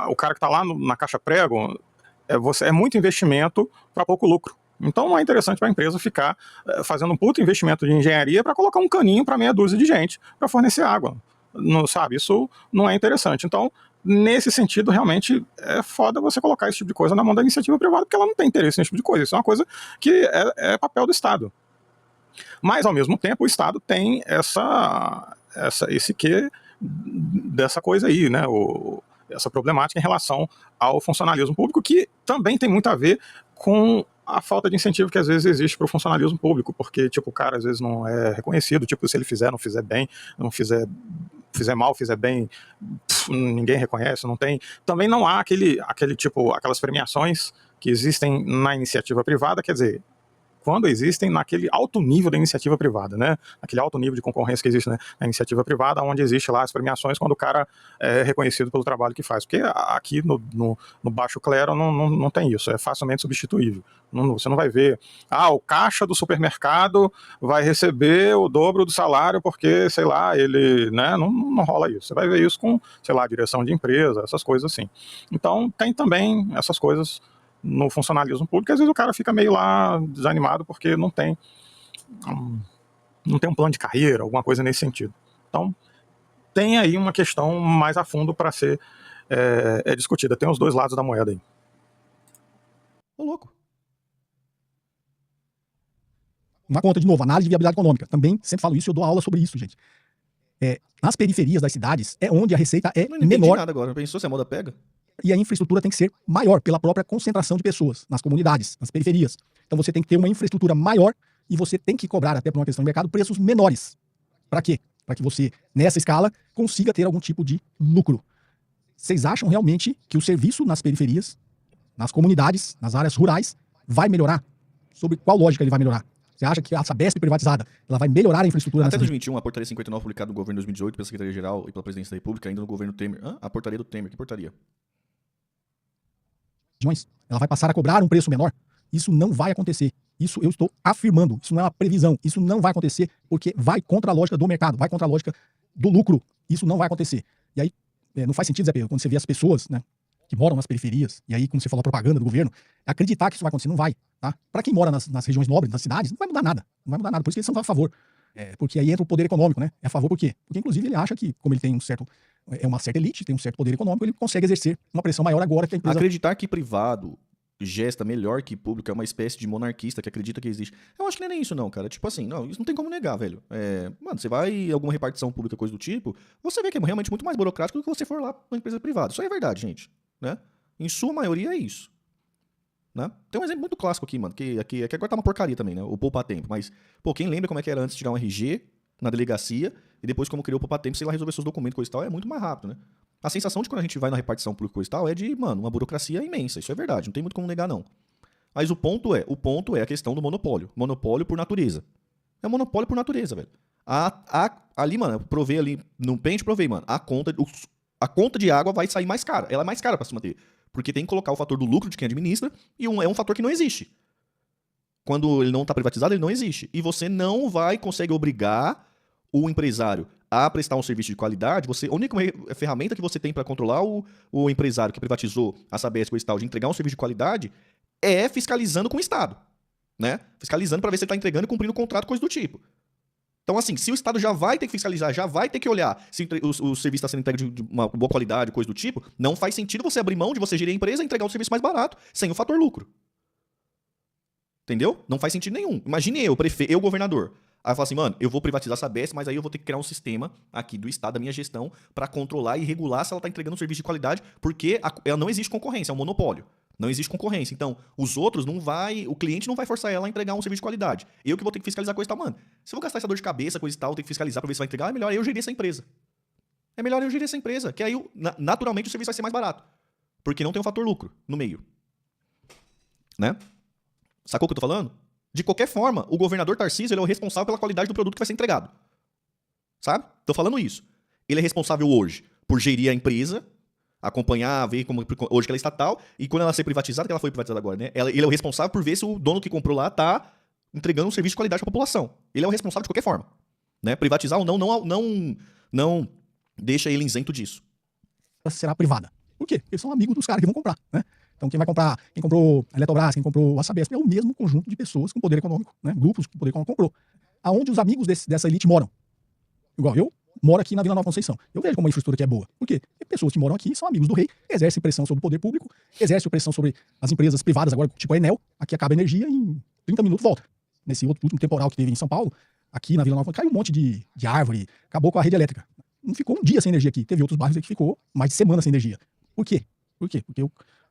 O cara que está lá na caixa prego, é muito investimento para pouco lucro. Então não é interessante para a empresa ficar fazendo um puto investimento de engenharia para colocar um caninho para meia dúzia de gente para fornecer água. Não, sabe? Isso não é interessante. Então, nesse sentido, realmente é foda você colocar esse tipo de coisa na mão da iniciativa privada, porque ela não tem interesse nesse tipo de coisa. Isso é uma coisa que é papel do Estado. Mas, ao mesmo tempo, o Estado tem esse quê dessa coisa aí, né? Essa problemática em relação ao funcionalismo público, que também tem muito a ver com a falta de incentivo que às vezes existe para o funcionalismo público, porque tipo, o cara às vezes não é reconhecido, tipo, se ele não fizer bem, não fizer mal, fizer bem, ninguém reconhece, não tem. Também não há aquele tipo, aquelas premiações que existem na iniciativa privada, quer dizer, quando existem naquele alto nível da iniciativa privada, né? Aquele alto nível de concorrência que existe, né, na iniciativa privada, onde existe lá as premiações quando o cara é reconhecido pelo trabalho que faz. Porque aqui no baixo clero não tem isso, é facilmente substituível. Você não vai ver, o caixa do supermercado vai receber o dobro do salário porque, sei lá, ele, né, não rola isso. Você vai ver isso com, sei lá, direção de empresa, essas coisas assim. Então, tem também essas coisas no funcionalismo público, às vezes o cara fica meio lá desanimado porque não tem um plano de carreira, alguma coisa nesse sentido. Então, tem aí uma questão mais a fundo para ser discutida. Tem os dois lados da moeda aí. Ô, louco. Na conta, de novo, análise de viabilidade econômica. Também sempre falo isso, eu dou aula sobre isso, gente. Nas periferias das cidades é onde a receita é Não entendi menor nada agora. Pensou se a moda pega? e a infraestrutura tem que ser maior pela própria concentração de pessoas nas comunidades, nas periferias. Então você tem que ter uma infraestrutura maior e você tem que cobrar, até por uma questão de mercado, preços menores. Para quê? Para que você, nessa escala, consiga ter algum tipo de lucro. Vocês acham realmente que o serviço nas periferias, nas comunidades, nas áreas rurais, vai melhorar? Sobre qual lógica ele vai melhorar? Você acha que a Sabesp privatizada ela vai melhorar a infraestrutura Até nessas 2021, a portaria 59, publicada no governo de 2018 pela Secretaria-Geral e pela Presidência da República, ainda no governo Temer. A portaria do Temer, que portaria? regiões? Ela vai passar a cobrar um preço menor? Isso não vai acontecer. Isso eu estou afirmando. Isso não é uma previsão. Isso não vai acontecer porque vai contra a lógica do mercado, vai contra a lógica do lucro. Isso não vai acontecer. E aí, não faz sentido, Zé Pedro, quando você vê as pessoas, né, que moram nas periferias, e aí, como você falou, a propaganda do governo, acreditar que isso vai acontecer. Não vai. Tá? Para quem mora nas regiões nobres, nas cidades, não vai mudar nada. Não vai mudar nada. Por isso que eles são a favor. Porque aí entra o poder econômico, né? É a favor por quê? Porque, inclusive, ele acha que, como ele tem uma certa elite, tem um certo poder econômico, ele consegue exercer uma pressão maior agora que a empresa... Acreditar que privado gesta melhor que público é uma espécie de monarquista que acredita que existe. Eu acho que nem é isso não, cara. Tipo assim, não, isso não tem como negar, velho. Mano, você vai em alguma repartição pública, coisa do tipo, você vê que é realmente muito mais burocrático do que você for lá pra uma empresa privada. Isso aí é verdade, gente. Né? Em sua maioria é isso. Né? Tem um exemplo muito clássico aqui, mano, que agora tá uma porcaria também, né? O Poupa Tempo. Mas, pô, quem lembra como é que era antes de tirar um RG na delegacia e depois como criou o Poupa Tempo, sei lá, resolver seus documentos, coisa e tal, é muito mais rápido, né? A sensação de quando a gente vai na repartição pública coisa e tal é de, mano, uma burocracia imensa. Isso é verdade, não tem muito como negar, não. Mas o ponto é a questão do monopólio. Monopólio por natureza. É um monopólio por natureza, velho. Ali, mano, eu provei ali, no pente, provei, mano, a conta de água vai sair mais cara. Ela é mais cara pra se manter. Porque tem que colocar o fator do lucro de quem administra e é um fator que não existe. Quando ele não está privatizado, ele não existe. E você não vai conseguir obrigar o empresário a prestar um serviço de qualidade. A única ferramenta que você tem para controlar o empresário que privatizou a Sabesp e tal, de entregar um serviço de qualidade é fiscalizando com o Estado. Né? Fiscalizando para ver se ele está entregando e cumprindo o contrato, coisa do tipo. Então, assim, se o Estado já vai ter que fiscalizar, já vai ter que olhar se o serviço está sendo entregue de uma boa qualidade, coisa do tipo, não faz sentido você abrir mão de você gerir a empresa e entregar um serviço mais barato, sem o fator lucro. Entendeu? Não faz sentido nenhum. Imagine eu governador. Aí eu falo assim, mano, eu vou privatizar a Sabesp, mas aí eu vou ter que criar um sistema aqui do Estado, da minha gestão, para controlar e regular se ela está entregando um serviço de qualidade, porque ela não existe concorrência, é um monopólio. Não existe concorrência. Então, os outros o cliente não vai forçar ela a entregar um serviço de qualidade. Eu que vou ter que fiscalizar coisa e tal, mano. Se eu vou gastar essa dor de cabeça, coisa e tal, ter que fiscalizar pra ver se vai entregar, é melhor eu gerir essa empresa. É melhor eu gerir essa empresa, que aí, naturalmente, o serviço vai ser mais barato. Porque não tem um fator lucro no meio. Né? Sacou o que eu tô falando? De qualquer forma, o governador Tarcísio ele é o responsável pela qualidade do produto que vai ser entregado. Sabe? Tô falando isso. Ele é responsável hoje por gerir a empresa, acompanhar, ver como hoje que ela é estatal, e quando ela ser privatizada, que ela foi privatizada agora, né? Ele é o responsável por ver se o dono que comprou lá tá entregando um serviço de qualidade pra população. Ele é o responsável de qualquer forma. Né? Privatizar ou não deixa ele isento disso. Será privada. Por quê? Porque eles são amigos dos caras que vão comprar, né? Então quem vai comprar, quem comprou a Eletrobras, quem comprou a Sabesp, é o mesmo conjunto de pessoas com poder econômico, né? Grupos com poder econômico comprou. Aonde os amigos dessa elite moram? Igual eu moro aqui na Vila Nova Conceição. Eu vejo como a infraestrutura aqui é boa. Por quê? Porque pessoas que moram aqui são amigos do rei, exercem pressão sobre o poder público, exercem pressão sobre as empresas privadas, agora tipo a Enel, aqui acaba a energia e em 30 minutos volta. Nesse último temporal que teve em São Paulo, aqui na Vila Nova, caiu um monte de árvore, acabou com a rede elétrica. Não ficou um dia sem energia aqui. Teve outros bairros aí que ficou mais de semana sem energia. Por quê? Porque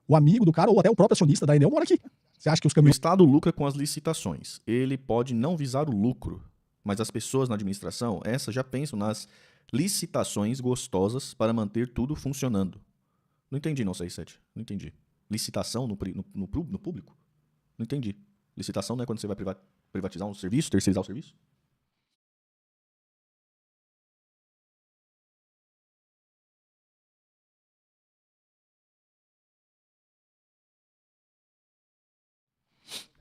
o amigo do cara, ou até o próprio acionista da Enel, mora aqui. Você acha que os O caminhões... Estado lucra com as licitações. Ele pode não visar o lucro, mas as pessoas na administração, essas já pensam nas licitações gostosas para manter tudo funcionando. Não entendi, não, 67. Não entendi. Licitação no público? Não entendi. Licitação, né? Quando você vai privatizar um serviço, terceirizar o serviço.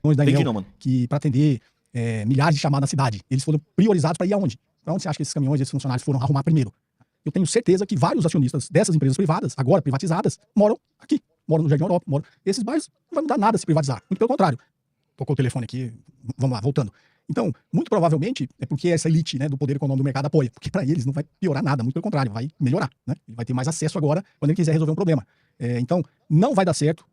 Da Entendi Enel, não, mano. que para atender milhares de chamadas na cidade, eles foram priorizados para ir aonde? Para onde você acha que esses caminhões, esses funcionários foram arrumar primeiro? Eu tenho certeza que vários acionistas dessas empresas privadas, agora privatizadas, moram aqui, moram no Jardim Europa, moram. Esses bairros não vai mudar nada se privatizar, muito pelo contrário. Tocou o telefone aqui, vamos lá, voltando. Então, muito provavelmente é porque essa elite, né, do poder econômico do mercado apoia, porque para eles não vai piorar nada, muito pelo contrário, vai melhorar, né? Ele vai ter mais acesso agora quando ele quiser resolver um problema. Então, não vai dar certo.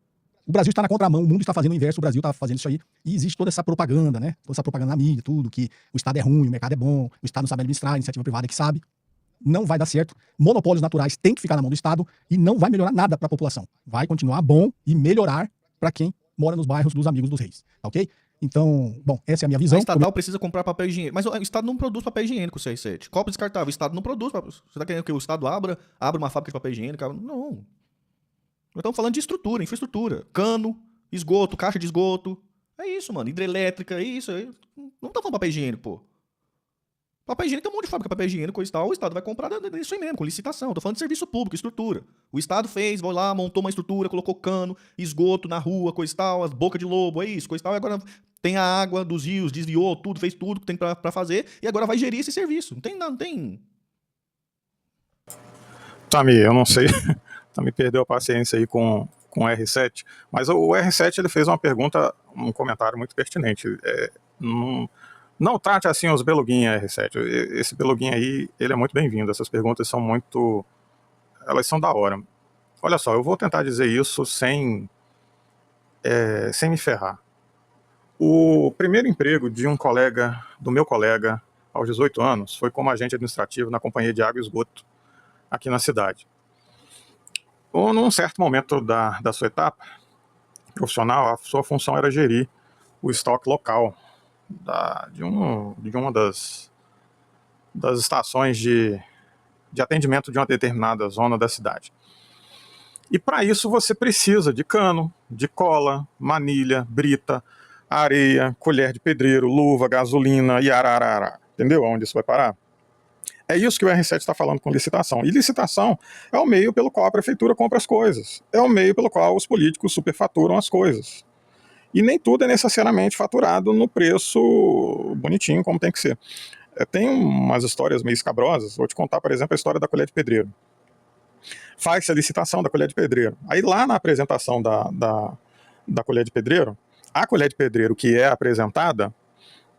O Brasil está na contramão, o mundo está fazendo o inverso, o Brasil está fazendo isso aí, e existe toda essa propaganda, né? Toda essa propaganda na mídia, tudo, que o Estado é ruim, o mercado é bom, o Estado não sabe administrar, a iniciativa privada é que sabe. Não vai dar certo. Monopólios naturais têm que ficar na mão do Estado e não vai melhorar nada para a população. Vai continuar bom e melhorar para quem mora nos bairros dos amigos dos reis, ok? Então, bom, essa é a minha visão. A estatal precisa comprar papel higiênico. Mas o Estado não produz papel higiênico, CR7. Copo descartável, o Estado não produz. Você tá querendo que o Estado abra uma fábrica de papel higiênico? Não. Nós estamos falando de estrutura, infraestrutura. Cano, esgoto, caixa de esgoto. É isso, mano. Hidrelétrica, é isso. Não tá falando papel higiênico, pô. Papel higiênico tem um monte de fábrica de papel higiênico, coisa e tal. O Estado vai comprar isso aí mesmo, com licitação. Tô falando de serviço público, estrutura. O Estado fez, vai lá, montou uma estrutura, colocou cano, esgoto na rua, coisa e tal, as bocas de lobo, é isso, coisa e tal. E agora tem a água dos rios, desviou tudo, fez tudo que tem pra fazer. E agora vai gerir esse serviço. Não tem nada, não tem... Tami, eu não sei. Tami perdeu a paciência aí com o R7. Mas o R7 ele fez uma pergunta, um comentário muito pertinente. Não trate assim os beluguinhos, R7. Esse beluguinho aí, ele é muito bem-vindo. Essas perguntas são muito... Elas são da hora. Olha só, eu vou tentar dizer isso sem me ferrar. O primeiro emprego de um colega, do meu colega, aos 18 anos, foi como agente administrativo na Companhia de Água e Esgoto, aqui na cidade. Ou num certo momento da sua etapa profissional, a sua função era gerir o estoque local de uma das estações de atendimento de uma determinada zona da cidade. E para isso você precisa de cano, de cola, manilha, brita, areia, colher de pedreiro, luva, gasolina e ararará. Entendeu aonde isso vai parar? É isso que o R7 está falando com licitação. E licitação é o meio pelo qual a prefeitura compra as coisas. É o meio pelo qual os políticos superfaturam as coisas. E nem tudo é necessariamente faturado no preço bonitinho, como tem que ser. Tem umas histórias meio escabrosas. Vou te contar, por exemplo, a história da colher de pedreiro. Faz-se a licitação da colher de pedreiro. Aí lá na apresentação da colher de pedreiro, a colher de pedreiro que é apresentada,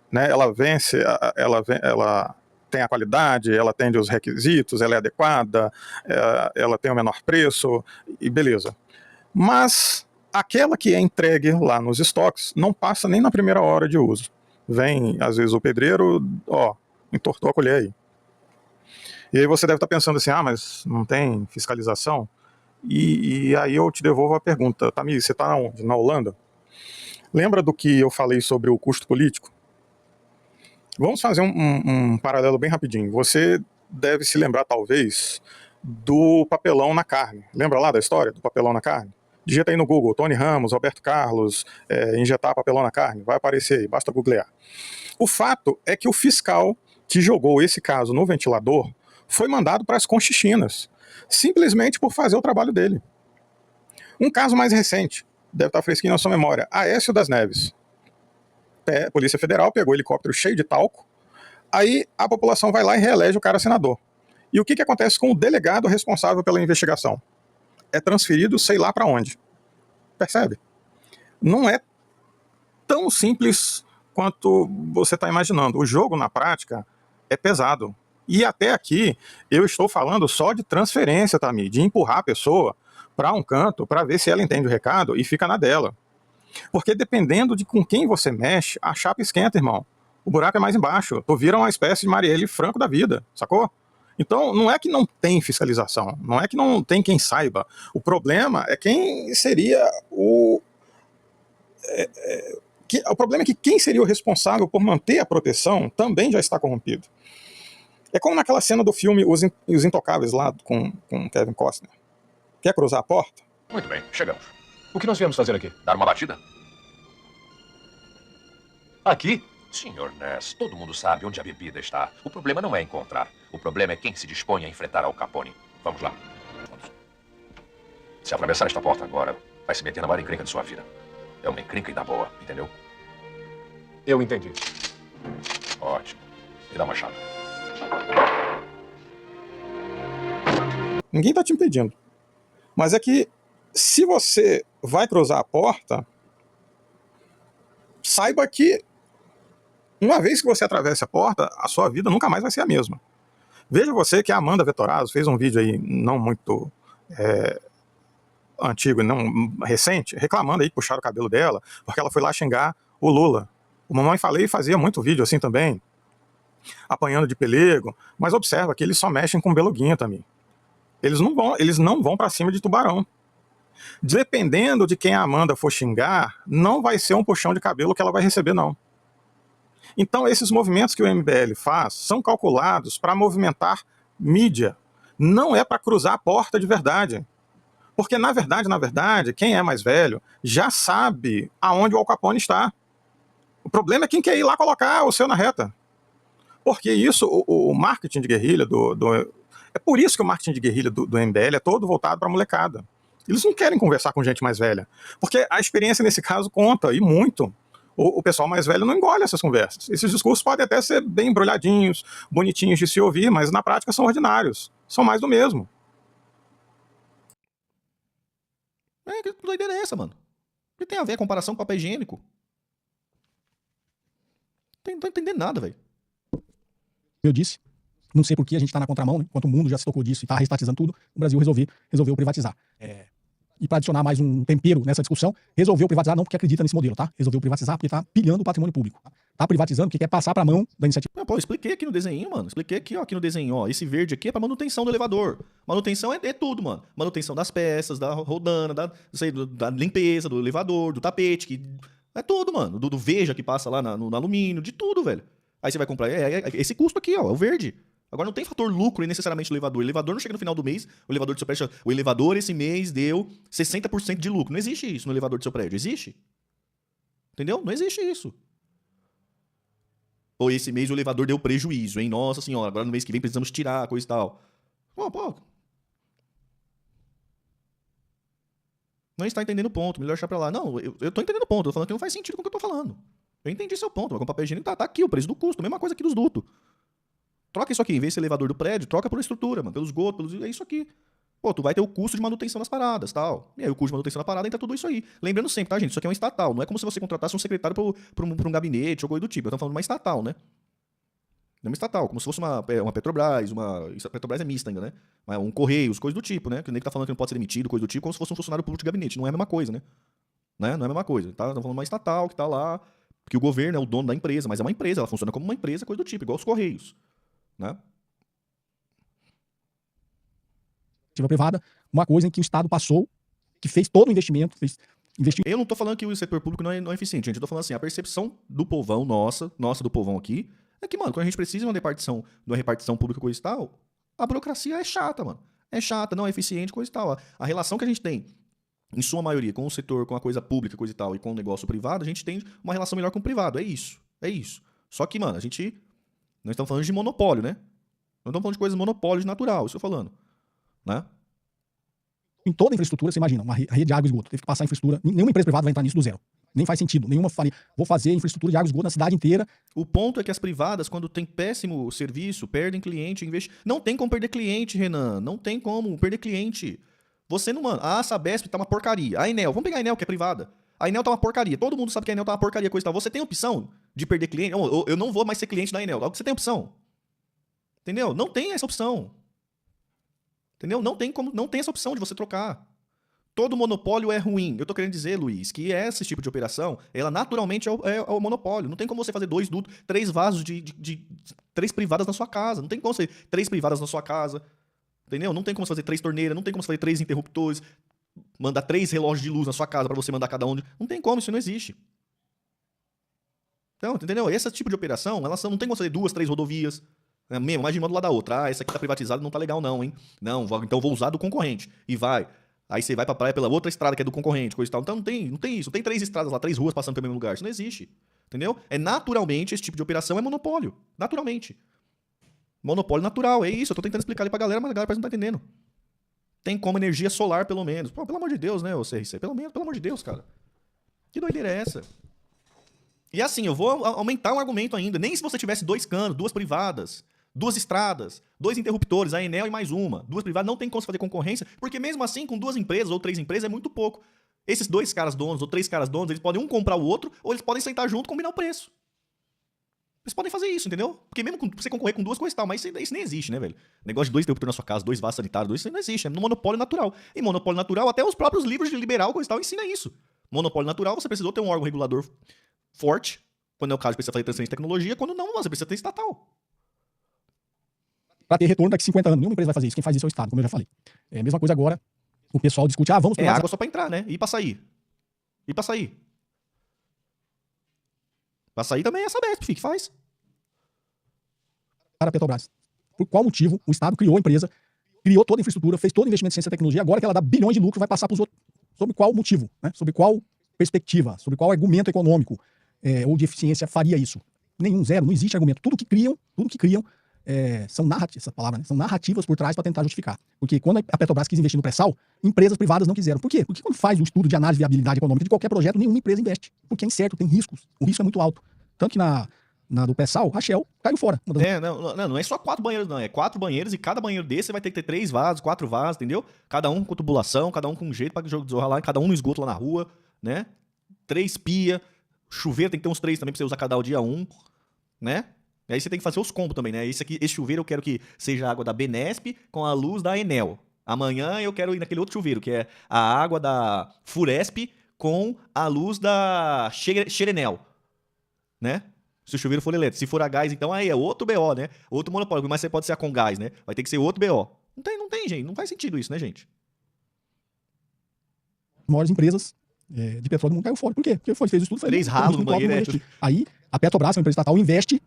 né, ela vence, ela tem a qualidade, ela atende os requisitos, ela é adequada, ela tem o menor preço, e beleza. Mas aquela que é entregue lá nos estoques não passa nem na primeira hora de uso. Vem, às vezes, o pedreiro, entortou a colher aí. E aí você deve estar pensando assim, mas não tem fiscalização? E aí eu te devolvo a pergunta, Tami, você está onde? Na Holanda? Lembra do que eu falei sobre o custo político? Vamos fazer um paralelo bem rapidinho. Você deve se lembrar, talvez, do papelão na carne. Lembra lá da história do papelão na carne? Digita aí no Google, Tony Ramos, Roberto Carlos, injetar papelão na carne. Vai aparecer aí, basta googlear. O fato é que o fiscal que jogou esse caso no ventilador foi mandado para as Conchichinas, simplesmente por fazer o trabalho dele. Um caso mais recente, deve estar fresquinho na sua memória, Aécio das Neves. Polícia Federal pegou o helicóptero cheio de talco, aí a população vai lá e reelege o cara senador. E o que acontece com o delegado responsável pela investigação? É transferido sei lá para onde. Percebe? Não é tão simples quanto você está imaginando. O jogo, na prática, é pesado. E até aqui, eu estou falando só de transferência, Tami, de empurrar a pessoa para um canto para ver se ela entende o recado e fica na dela. Porque dependendo de com quem você mexe, a chapa esquenta, irmão. O buraco é mais embaixo. Tu vira uma espécie de Marielle Franco da vida, sacou? Então, não é que não tem fiscalização, não é que não tem quem saiba. O problema é quem seria o problema é que quem seria o responsável por manter a proteção também já está corrompido. É como naquela cena do filme Os Intocáveis, lá com Kevin Costner. Quer cruzar a porta? Muito bem, chegamos. O que nós viemos fazer aqui? Dar uma batida? Aqui? Senhor Ness, todo mundo sabe onde a bebida está. O problema não é encontrar. O problema é quem se dispõe a enfrentar Al Capone. Vamos lá. Vamos. Se atravessar esta porta agora, vai se meter na maior encrenca de sua vida. É uma encrenca e da boa, entendeu? Eu entendi. Ótimo. Me dá uma chave. Ninguém está te impedindo. Mas é que, se você vai cruzar a porta, saiba que, uma vez que você atravesse a porta, a sua vida nunca mais vai ser a mesma. Veja você que a Amanda Vettorazzo fez um vídeo aí não muito antigo, não recente, reclamando aí que puxaram o cabelo dela, porque ela foi lá xingar o Lula. O Mamãe Falei fazia muito vídeo assim também, apanhando de pelego, mas observa que eles só mexem com beluguinha também. Eles não vão para cima de tubarão. Dependendo de quem a Amanda for xingar, não vai ser um puxão de cabelo que ela vai receber, não. Então, esses movimentos que o MBL faz são calculados para movimentar mídia. Não é para cruzar a porta de verdade. Porque, na verdade, quem é mais velho já sabe aonde o Al Capone está. O problema é quem quer ir lá colocar o seu na reta. Porque isso, o marketing de guerrilha é por isso que o marketing de guerrilha do MBL é todo voltado para a molecada. Eles não querem conversar com gente mais velha. Porque a experiência nesse caso conta, e muito. O pessoal mais velho não engole essas conversas. Esses discursos podem até ser bem embrulhadinhos, bonitinhos de se ouvir, mas na prática são ordinários. São mais do mesmo. Que doideira é essa, mano? O que tem a ver a comparação com papel higiênico? Não tô entendendo nada, velho. Eu disse, não sei por que a gente está na contramão, né? Enquanto o mundo já se tocou disso e está restatizando tudo, o Brasil resolveu privatizar. E para adicionar mais um tempero nessa discussão, resolveu privatizar não porque acredita nesse modelo, tá? Resolveu privatizar porque está pilhando o patrimônio público. Tá privatizando porque quer passar para a mão da iniciativa. Não, pô, eu expliquei aqui no desenho, mano. Expliquei aqui, ó, aqui no desenho, ó. Esse verde aqui é para manutenção do elevador. Manutenção é tudo, mano. Manutenção das peças, da rodana, da limpeza do elevador, do tapete, que é tudo, mano. Do veja que passa lá no alumínio, de tudo, velho. Aí você vai comprar esse custo aqui, ó, é o verde. Agora não tem fator lucro necessariamente do elevador. O elevador não chega no final do mês, o elevador do seu prédio, o elevador esse mês deu 60% de lucro. Não existe isso no elevador do seu prédio. Existe? Entendeu? Não existe isso. Ou esse mês o elevador deu prejuízo, hein? Nossa senhora, agora no mês que vem precisamos tirar, coisa e tal. Pô. Não está entendendo o ponto, melhor deixar pra lá. Não, eu tô entendendo o ponto, eu tô falando que não faz sentido com o que eu tô falando. Eu entendi seu ponto, mas com papel higiênico tá aqui o preço do custo, mesma coisa aqui dos dutos. Troca isso aqui, em vez de ser elevador do prédio, troca por estrutura, mano, pelos esgotos, é isso aqui. Pô, tu vai ter o custo de manutenção das paradas, tal. E aí o custo de manutenção da parada entra tudo isso aí. Lembrando sempre, tá, gente, isso aqui é um estatal, não é como se você contratasse um secretário pra um gabinete ou coisa do tipo. Eu tô falando de uma estatal, né? Não é uma estatal, como se fosse uma Petrobras, a Petrobras é mista ainda, né? Um Correios, coisa do tipo, né? Que nem que tá falando que não pode ser demitido, coisa do tipo, como se fosse um funcionário público de gabinete. Não é a mesma coisa, né? Não é a mesma coisa, tá? Estamos falando de uma estatal que tá lá, porque o governo é o dono da empresa, mas é uma empresa, ela funciona como uma empresa, coisa do tipo, igual os Correios, né? Privada, uma coisa em que o Estado passou, que fez todo o investimento, Eu não tô falando que o setor público não é eficiente, gente. Eu tô falando assim, a percepção do povão, nossa do povão aqui, é que, mano, quando a gente precisa de uma repartição pública, coisa e tal, a burocracia é chata, mano. É chata, não é eficiente, coisa e tal. A relação que a gente tem, em sua maioria, com o setor, com a coisa pública, coisa e tal, e com o negócio privado, a gente tem uma relação melhor com o privado. É isso. Só que, mano, nós estamos falando de monopólio, né? Não estamos falando de coisas monopólio de natural, isso eu tô falando. Né? Em toda a infraestrutura, você imagina, uma rede de água e esgoto, teve que passar a infraestrutura, nenhuma empresa privada vai entrar nisso do zero. Nem faz sentido, nenhuma faria, vou fazer infraestrutura de água e esgoto na cidade inteira. O ponto é que as privadas, quando tem péssimo serviço, perdem cliente, não tem como perder cliente, Renan, não tem como perder cliente. Você não, mano, a Sabesp tá uma porcaria, a Enel, vamos pegar a Enel que é privada, a Enel tá uma porcaria, todo mundo sabe que a Enel tá uma porcaria, coisa e tal, você tem opção de perder cliente? Eu não vou mais ser cliente da Enel, você tem opção, entendeu? Não tem essa opção. Entendeu? Não tem essa opção de você trocar. Todo monopólio é ruim. Eu tô querendo dizer, Luiz, que esse tipo de operação, ela naturalmente é o monopólio. Não tem como você fazer 2 dutos, 3 vasos de 3 privadas na sua casa. Não tem como você fazer 3 privadas na sua casa. Entendeu? Não tem como você fazer 3 torneiras, não tem como você fazer 3 interruptores, mandar 3 relógios de luz na sua casa pra você mandar cada um. Não tem como, isso não existe. Então, entendeu? Esse tipo de operação, elas não tem como fazer 2, 3 rodovias. Mesmo, mais de uma do lado da outra. Essa aqui tá privatizada, não tá legal não, hein? Não, então eu vou usar do concorrente. E vai. Aí você vai pra praia pela outra estrada que é do concorrente, coisa e tal. Então não tem isso. Não tem 3 estradas lá, 3 ruas passando pelo mesmo lugar. Isso não existe. Entendeu? Naturalmente, esse tipo de operação é monopólio. Naturalmente. Monopólio natural, é isso. Eu tô tentando explicar ali pra galera, mas a galera parece que não tá entendendo. Tem como energia solar, pelo menos. Pô, pelo amor de Deus, né, o CRC? Pelo amor de Deus, cara. Que doideira é essa? E assim, eu vou aumentar um argumento ainda. Nem se você tivesse 2 canos, 2 privadas, 2 estradas, 2 interruptores, a Enel e mais uma, 2 privadas, não tem como fazer concorrência, porque mesmo assim, com 2 empresas ou 3 empresas é muito pouco. Esses 2 caras donos ou 3 caras donos, eles podem um comprar o outro, ou eles podem sentar junto e combinar o preço. Eles podem fazer isso, entendeu? Porque mesmo você concorrer com 2 coisas e tal, mas isso nem existe, né, velho? Negócio de 2 interruptores na sua casa, 2 vasos sanitários, isso não existe, é no monopólio natural. E monopólio natural, até os próprios livros de liberal, coisa e tal, ensina isso. Monopólio natural, você precisou ter um órgão regulador forte, quando é o caso de precisar fazer transferência de tecnologia, quando não, você precisa ter estatal. Para ter retorno daqui a 50 anos. Nenhuma empresa vai fazer isso. Quem faz isso é o Estado, como eu já falei. É a mesma coisa agora. O pessoal discute, vamos É privatizar. água só pra entrar, né? E pra sair. E pra sair. Pra sair também é essa Sabesp, que faz. Para a Petrobras. Por qual motivo o Estado criou a empresa, criou toda a infraestrutura, fez todo o investimento em ciência e tecnologia, agora que ela dá bilhões de lucro, vai passar para os outros. Sobre qual motivo? Né? Sobre qual perspectiva? Sobre qual argumento econômico ou de eficiência faria isso? Nenhum, zero, não existe argumento. Tudo que criam são narrativas, essa palavra, né? São narrativas por trás para tentar justificar. Porque quando a Petrobras quis investir no pré-sal, empresas privadas não quiseram. Por quê? Porque quando faz um estudo de análise de viabilidade econômica de qualquer projeto, nenhuma empresa investe. Porque é incerto, tem riscos. O risco é muito alto. Tanto que na do pré-sal, a Shell caiu fora. Não é só 4 banheiros, não. É 4 banheiros e cada banheiro desse você vai ter que ter 3 vasos, 4 vasos, entendeu? Cada um com tubulação, cada um com um jeito para desorrar lá, cada um no esgoto lá na rua, né? 3 pia, chuveiro tem que ter uns 3 também pra você usar cada dia 1, né? E aí você tem que fazer os combos também, né? Esse chuveiro eu quero que seja a água da Benesp com a luz da Enel. Amanhã eu quero ir naquele outro chuveiro, que é a água da Furesp com a luz da Xerenel, né? Se o chuveiro for elétrico. Se for a gás, então aí é outro BO, né? Outro monopólio, mas você pode ser a com gás, né? Vai ter que ser outro BO. Não tem, gente. Não faz sentido isso, né, gente? As maiores empresas de petróleo do mundo caiu fora. Por quê? Porque fez o estudo. 3 ralos no banheiro. Aí a Petrobras, uma empresa estatal, investe,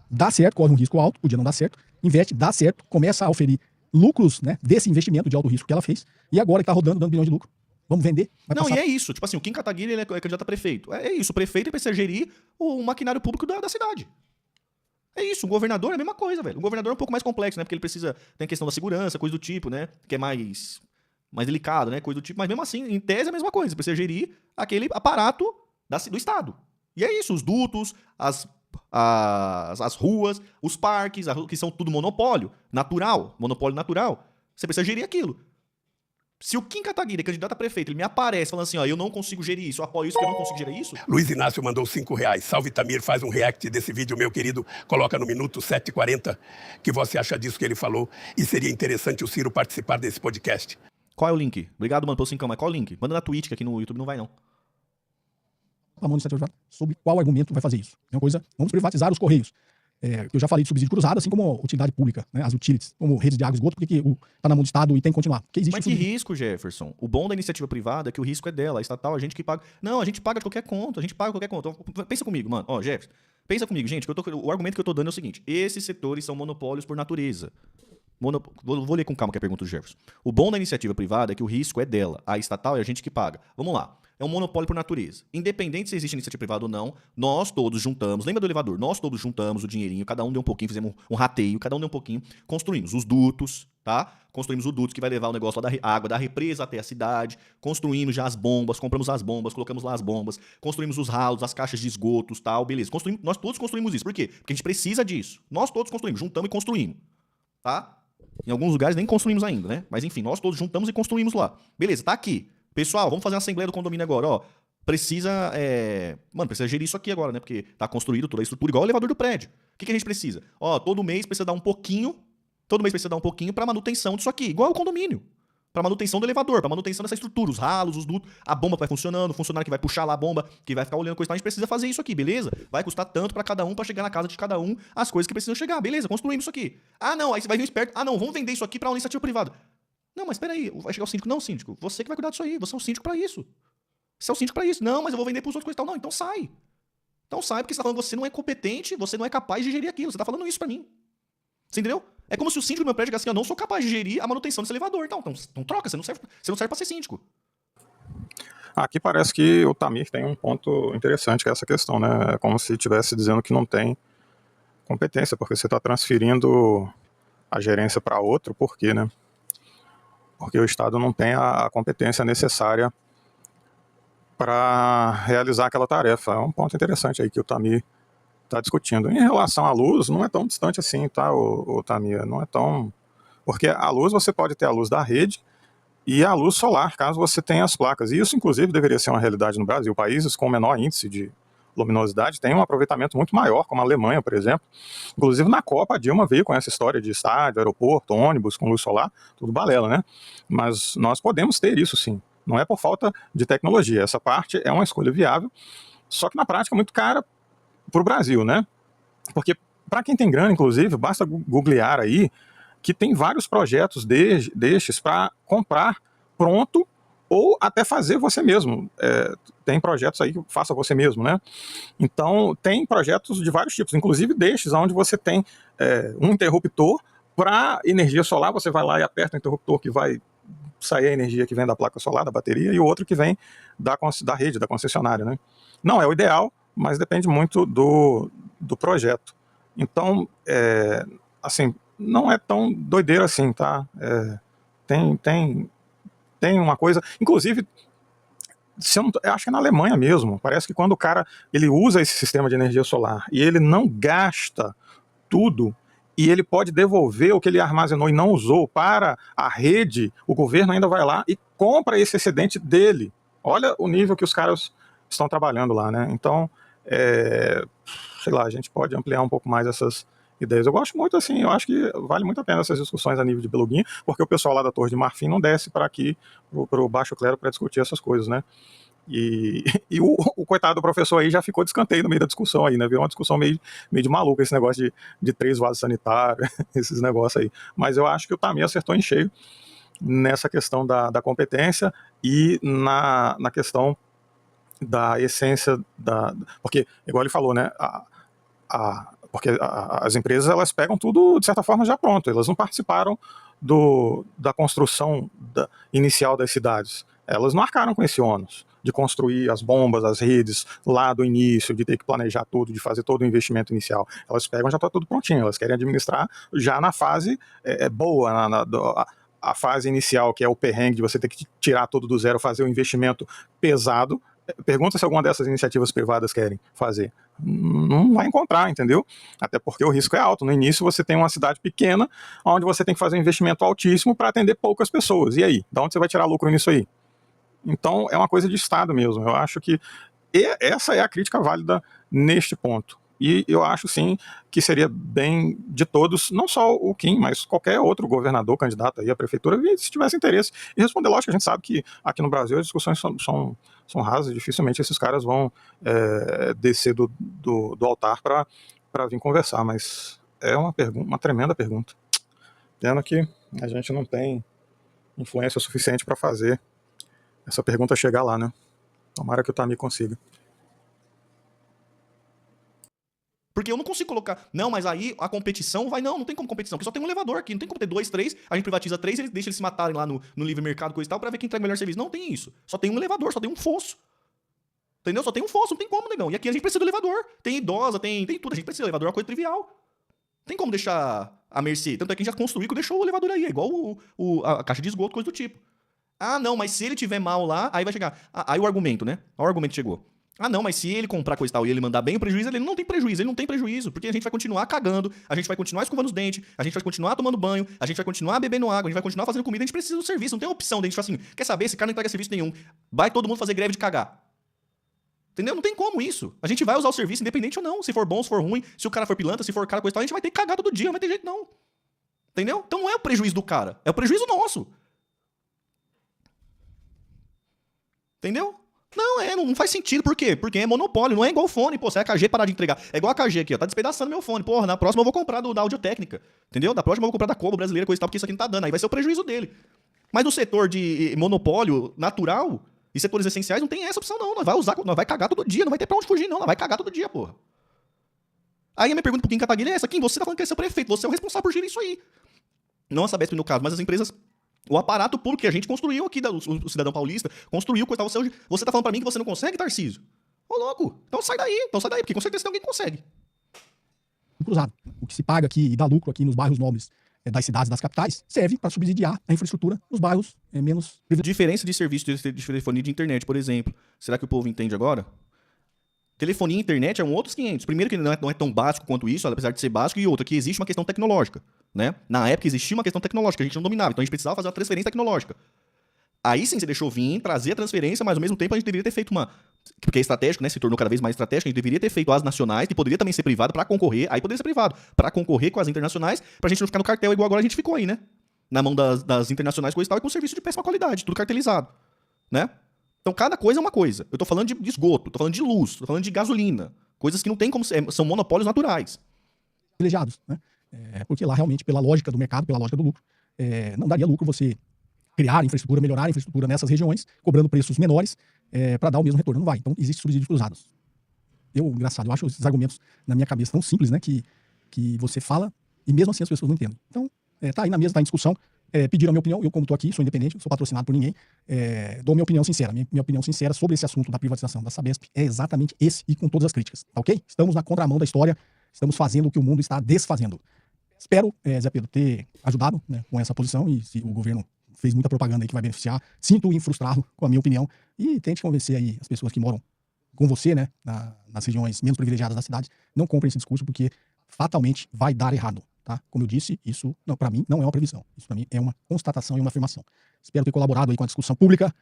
dá certo, corre um risco alto, podia não dar certo, investe, dá certo, começa a oferir lucros, né, desse investimento de alto risco que ela fez, e agora que tá rodando, dando bilhões de lucro. Vamos vender? E é isso. Tipo assim, o Kim Kataguiri, ele é candidato a prefeito. É isso. O prefeito precisa gerir o maquinário público da cidade. É isso. O governador é a mesma coisa, velho. O governador é um pouco mais complexo, né? Porque ele precisa... Tem a questão da segurança, coisa do tipo, né? Que é mais delicado, né? Coisa do tipo. Mas mesmo assim, em tese é a mesma coisa. Você precisa gerir aquele aparato do Estado. E é isso. Os dutos, as ruas, os parques, que são tudo monopólio natural. Monopólio natural. Você precisa gerir aquilo. Se o Kim Kataguiri, candidato a prefeito, ele me aparece falando assim, ó, eu não consigo gerir isso, eu apoio isso, porque eu não consigo gerir isso. Luiz Inácio mandou R$5. Salve, Tamir, faz um react desse vídeo, meu querido. Coloca no minuto 7h40 que você acha disso que ele falou. E seria interessante o Ciro participar desse podcast. Qual é o link? Obrigado, mano, pelo 5, mas qual é o link? Manda na Twitch, que aqui no YouTube não vai, não. Sobre qual argumento vai fazer isso. É uma coisa, vamos privatizar os Correios. Eu já falei de subsídio cruzado, assim como utilidade pública, né? As utilities, como redes de água e esgoto, porque tá na mão do Estado e tem que continuar. Mas que risco, Jefferson? O bom da iniciativa privada é que o risco é dela, a estatal, a gente que paga. Não, a gente paga de qualquer conta, Pensa comigo, mano. Ó, Jefferson, pensa comigo, gente, o argumento que eu tô dando é o seguinte: esses setores são monopólios por natureza. Vou ler com calma que é a pergunta do Jefferson. O bom da iniciativa privada é que o risco é dela, a estatal é a gente que paga. Vamos lá. É um monopólio por natureza. Independente se existe iniciativa privada ou não, nós todos juntamos, lembra do elevador? Nós todos juntamos o dinheirinho, cada um deu um pouquinho, fizemos um rateio, cada um deu um pouquinho, construímos os dutos, tá? Construímos o duto que vai levar o negócio lá da água da represa até a cidade, construímos já as bombas, compramos as bombas, colocamos lá as bombas, construímos os ralos, as caixas de esgotos, tal, beleza. Nós todos construímos isso. Por quê? Porque a gente precisa disso. Nós todos construímos, juntamos e construímos, tá? Em alguns lugares nem construímos ainda, né? Mas enfim, nós todos juntamos e construímos lá. Beleza, tá aqui. Pessoal, vamos fazer uma assembleia do condomínio agora, ó. Precisa gerir isso aqui agora, né? Porque tá construído toda a estrutura, igual o elevador do prédio. O que a gente precisa? Ó, todo mês precisa dar um pouquinho pra manutenção disso aqui, igual o condomínio. Pra manutenção do elevador, pra manutenção dessa estrutura, os ralos, os dutos, a bomba vai funcionando, o funcionário que vai puxar lá a bomba, que vai ficar olhando coisa, a gente precisa fazer isso aqui, beleza? Vai custar tanto pra cada um, pra chegar na casa de cada um, as coisas que precisam chegar, beleza? Construímos isso aqui. Ah, não, aí você vai vir esperto. Ah, não, vamos vender isso aqui pra uma iniciativa privada. Não, mas peraí, vai chegar o síndico. Não, síndico, você que vai cuidar disso aí, você é o síndico pra isso. Você é o síndico pra isso. Não, mas eu vou vender pros outros coisas e tal. Não, então sai. Então sai, porque você tá falando que você não é competente, você não é capaz de gerir aquilo. Você tá falando isso pra mim. Você entendeu? É como se o síndico do meu prédio diga assim, eu não sou capaz de gerir a manutenção desse elevador. Então troca, você não serve pra ser síndico. Aqui parece que o Tamir tem um ponto interessante, que é essa questão, né? É como se estivesse dizendo que não tem competência, porque você está transferindo a gerência para outro, por quê, né? Porque o Estado não tem a competência necessária para realizar aquela tarefa. É um ponto interessante aí que o Tamir está discutindo. Em relação à luz, não é tão distante assim, tá, o Tamir? Não é tão... Porque a luz, você pode ter a luz da rede e a luz solar, caso você tenha as placas. E isso, inclusive, deveria ser uma realidade no Brasil. Países com menor índice de luminosidade têm um aproveitamento muito maior, como a Alemanha, por exemplo. Inclusive, na Copa, a Dilma veio com essa história de estádio, aeroporto, ônibus com luz solar, tudo balela, né? Mas nós podemos ter isso, sim. Não é por falta de tecnologia. Essa parte é uma escolha viável, só que na prática é muito cara para o Brasil, né? Porque para quem tem grana, inclusive, basta googlear aí que tem vários projetos destes para comprar pronto ou até fazer você mesmo. Tem projetos aí que faça você mesmo, né? Então, tem projetos de vários tipos, inclusive destes, onde você tem um interruptor para energia solar, você vai lá e aperta o interruptor que vai sair a energia que vem da placa solar, da bateria, e o outro que vem da rede, da concessionária, né? Não é o ideal, mas depende muito do projeto. Então, assim, não é tão doideira assim, tá? Tem uma coisa... Inclusive, eu acho que é na Alemanha mesmo, parece que quando o cara ele usa esse sistema de energia solar e ele não gasta tudo, e ele pode devolver o que ele armazenou e não usou para a rede, o governo ainda vai lá e compra esse excedente dele. Olha o nível que os caras estão trabalhando lá, né? Então, sei lá, a gente pode ampliar um pouco mais essas ideias. Eu gosto muito, assim, eu acho que vale muito a pena essas discussões a nível de Beluguinho, porque o pessoal lá da Torre de Marfim não desce para aqui, para o Baixo Clero, para discutir essas coisas, né? E o coitado do professor aí já ficou de escanteio no meio da discussão aí, né? Virou uma discussão meio de maluca, esse negócio de 3 vasos sanitários, esses negócios aí. Mas eu acho que o Tamir acertou em cheio nessa questão da competência e na questão da essência porque, igual ele falou, né? Porque as empresas, elas pegam tudo, de certa forma, já pronto. Elas não participaram da construção inicial das cidades. Elas não arcaram com esse ônus de construir as bombas, as redes lá do início, de ter que planejar tudo, de fazer todo o investimento inicial. Elas pegam, já está tudo prontinho. Elas querem administrar já na fase boa, a fase inicial, que é o perrengue de você ter que tirar tudo do zero, fazer um investimento pesado. Pergunta se alguma dessas iniciativas privadas querem fazer. Não vai encontrar, entendeu? Até porque o risco é alto. No início você tem uma cidade pequena, onde você tem que fazer um investimento altíssimo para atender poucas pessoas. E aí? De onde você vai tirar lucro nisso aí? Então é uma coisa de Estado mesmo. Eu acho que essa é a crítica válida neste ponto. E eu acho, sim, que seria bem de todos, não só o Kim, mas qualquer outro governador, candidato aí à prefeitura, se tivesse interesse em responder. Lógico que a gente sabe que aqui no Brasil as discussões são rasas, dificilmente esses caras vão descer do altar para vir conversar, mas é uma tremenda pergunta. Pena que a gente não tem influência suficiente para fazer essa pergunta chegar lá, né? Tomara que o Tamir consiga. Porque eu não consigo colocar... Não, mas aí a competição vai... Não tem como competição, porque só tem um elevador aqui. Não tem como ter 2, 3, a gente privatiza 3, eles deixam eles se matarem lá no livre mercado, coisa e tal, pra ver quem entrega o melhor serviço. Não tem isso. Só tem um elevador, só tem um fosso. Entendeu? Só tem um fosso, não tem como, negão. E aqui a gente precisa do elevador. Tem idosa, tem tudo. A gente precisa do elevador, é uma coisa trivial. Tem como deixar a mercê. Tanto é que a gente já construiu que deixou o elevador aí. É igual a caixa de esgoto, coisa do tipo. Ah, não, mas se ele tiver mal lá, aí vai chegar. Aí o argumento, né? Olha o argumento chegou. Ah, não, mas se ele comprar coisa e tal e ele mandar bem o prejuízo, ele não tem prejuízo, porque a gente vai continuar cagando, a gente vai continuar escovando os dentes, a gente vai continuar tomando banho, a gente vai continuar bebendo água, a gente vai continuar fazendo comida, a gente precisa do serviço, não tem opção de a gente falar assim, quer saber, esse cara não entrega serviço nenhum, vai todo mundo fazer greve de cagar. Entendeu? Não tem como isso. A gente vai usar o serviço independente ou não, se for bom, se for ruim, se o cara for pilantra, se for cara coisa e tal, a gente vai ter que cagar todo dia, não vai ter jeito não. Entendeu? Então não é o prejuízo do cara, é o prejuízo nosso. Entendeu? Não faz sentido. Por quê? Porque é monopólio, não é igual o fone. Pô, se a AKG parar de entregar. É igual a AKG aqui, ó. Tá despedaçando meu fone. Porra, na próxima eu vou comprar da Audiotécnica. Entendeu? Da próxima eu vou comprar da Kobo brasileira, coisa e tal, porque isso aqui não tá dando. Aí vai ser o prejuízo dele. Mas no setor de monopólio natural e setores essenciais não tem essa opção, não. Nós vai cagar todo dia, não vai ter pra onde fugir, não. Nós vai cagar todo dia, porra. Aí a minha pergunta pro Kim Kataguiri é essa. Kim, você tá falando que é seu prefeito, você é o responsável por gerir isso aí. Não a Sabesp no caso, mas as empresas O aparato público que a gente construiu aqui, o cidadão paulista, construiu, coisa tal. Você tá falando pra mim que você não consegue, Tarcísio? Ô, louco, então sai daí, porque com certeza tem alguém que consegue. Cruzado. O que se paga aqui e dá lucro aqui nos bairros nobres das cidades, das capitais, serve para subsidiar a infraestrutura nos bairros menos privilegiados. Diferença de serviço de telefonia e de internet, por exemplo. Será que o povo entende agora? Telefonia e internet é um outros 500. Primeiro que não é tão básico quanto isso, apesar de ser básico, e outra, que existe uma questão tecnológica, né? Na época existia uma questão tecnológica, a gente não dominava, então a gente precisava fazer uma transferência tecnológica. Aí sim, você deixou vir, trazer a transferência, mas ao mesmo tempo a gente deveria ter feito uma... Porque é estratégico, né? Se tornou cada vez mais estratégico, a gente deveria ter feito as nacionais, que poderia também ser privado para concorrer, aí poderia ser privado, para concorrer com as internacionais, pra gente não ficar no cartel igual agora a gente ficou aí, né? Na mão das internacionais, coisa e tal, e com serviço de péssima qualidade, tudo cartelizado, né? Então cada coisa é uma coisa. Eu tô falando de esgoto, tô falando de luz, tô falando de gasolina, coisas que não tem como ser, são monopólios naturais. Privilegiados, né? Porque lá realmente, pela lógica do mercado, pela lógica do lucro, não daria lucro você criar infraestrutura, melhorar a infraestrutura nessas regiões, cobrando preços menores para dar o mesmo retorno. Não vai. Então, existem subsídios cruzados. Engraçado, eu acho esses argumentos na minha cabeça tão simples, né? Que você fala e mesmo assim as pessoas não entendem. Então, tá aí na mesa, tá em discussão. Pediram a minha opinião, eu como tô aqui, sou independente, sou patrocinado por ninguém, dou minha opinião sincera. Minha opinião sincera sobre esse assunto da privatização da Sabesp é exatamente esse e com todas as críticas, tá ok? Estamos na contramão da história, estamos fazendo o que o mundo está desfazendo. Espero, Zé Pedro, ter ajudado, né, com essa posição e se o governo fez muita propaganda aí que vai beneficiar, sinto-me frustrado com a minha opinião e tente convencer aí as pessoas que moram com você, né, nas regiões menos privilegiadas da cidade, não comprem esse discurso porque fatalmente vai dar errado, tá? Como eu disse, isso para mim não é uma previsão, isso para mim é uma constatação e uma afirmação. Espero ter colaborado aí com a discussão pública.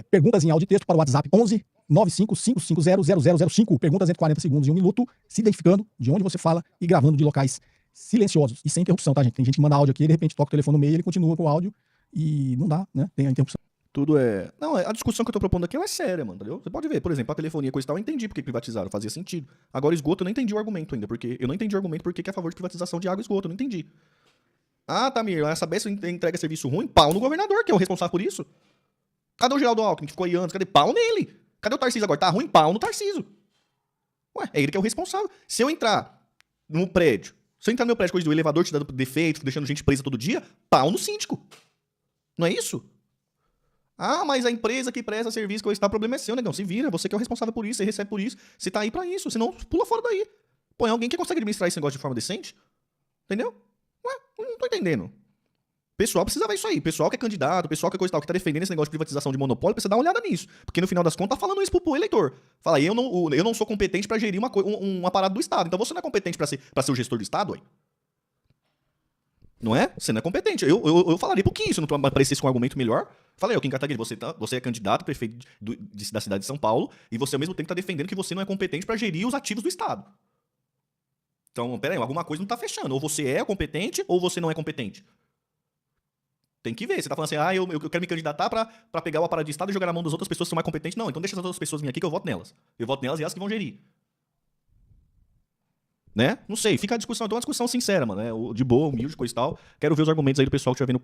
Perguntas em áudio e texto para o WhatsApp 11 955500005, perguntas entre 40 segundos e 1 minuto, se identificando de onde você fala e gravando de locais silenciosos e sem interrupção, tá, gente? Tem gente que manda áudio aqui, de repente toca o telefone no meio e ele continua com o áudio e não dá, né? Tem a interrupção. Tudo é... Não, a discussão que eu tô propondo aqui ela é séria, mano, entendeu? Você pode ver, por exemplo, a telefonia, coisa e tal, eu entendi porque privatizaram, fazia sentido. Agora, esgoto, eu não entendi o argumento ainda, porque eu não entendi o argumento porque que é a favor de privatização de água e esgoto, eu não entendi. Ah, Tamir, essa Sabesp entrega serviço ruim, pau no governador, que é o responsável por isso. Cadê o Geraldo Alckmin, que ficou aí anos? Cadê? Pau nele. Cadê o Tarcísio agora? Tá ruim, pau no Tarcísio. Ué, é ele que é o responsável. Se eu entrar no prédio, coisa do elevador te dando defeito, deixando gente presa todo dia, pau no síndico. Não é isso? Ah, mas a empresa que presta serviço, coisa e tal, o problema é seu, negão. Se vira, você que é o responsável por isso, você recebe por isso, você tá aí pra isso, senão pula fora daí. Põe alguém que consegue administrar esse negócio de forma decente. Entendeu? Ué, não tô entendendo. O pessoal precisa ver isso aí. O pessoal que é candidato, o pessoal que é coisa e tal, que tá defendendo esse negócio de privatização de monopólio, precisa dar uma olhada nisso. Porque no final das contas tá falando isso pro eleitor. Fala, eu não sou competente pra gerir um aparato do Estado. Então você não é competente pra ser o gestor do Estado, ué? Não é? Você não é competente. Eu falaria por que isso não aparecesse com um argumento melhor. Falei, Kim Kataguiri, você é candidato, prefeito da cidade de São Paulo, e você ao mesmo tempo tá defendendo que você não é competente pra gerir os ativos do Estado. Então, peraí, alguma coisa não tá fechando. Ou você é competente, ou você não é competente. Tem que ver. Você tá falando assim, eu quero me candidatar pra pegar o aparato de Estado e jogar na mão das outras pessoas que são mais competentes. Não, então deixa as outras pessoas virem aqui que eu voto nelas. Eu voto nelas e elas que vão gerir. Né? Não sei, fica a discussão. Então é uma discussão sincera, mano. De boa, humilde, coisa e tal. Quero ver os argumentos aí do pessoal que estiver vendo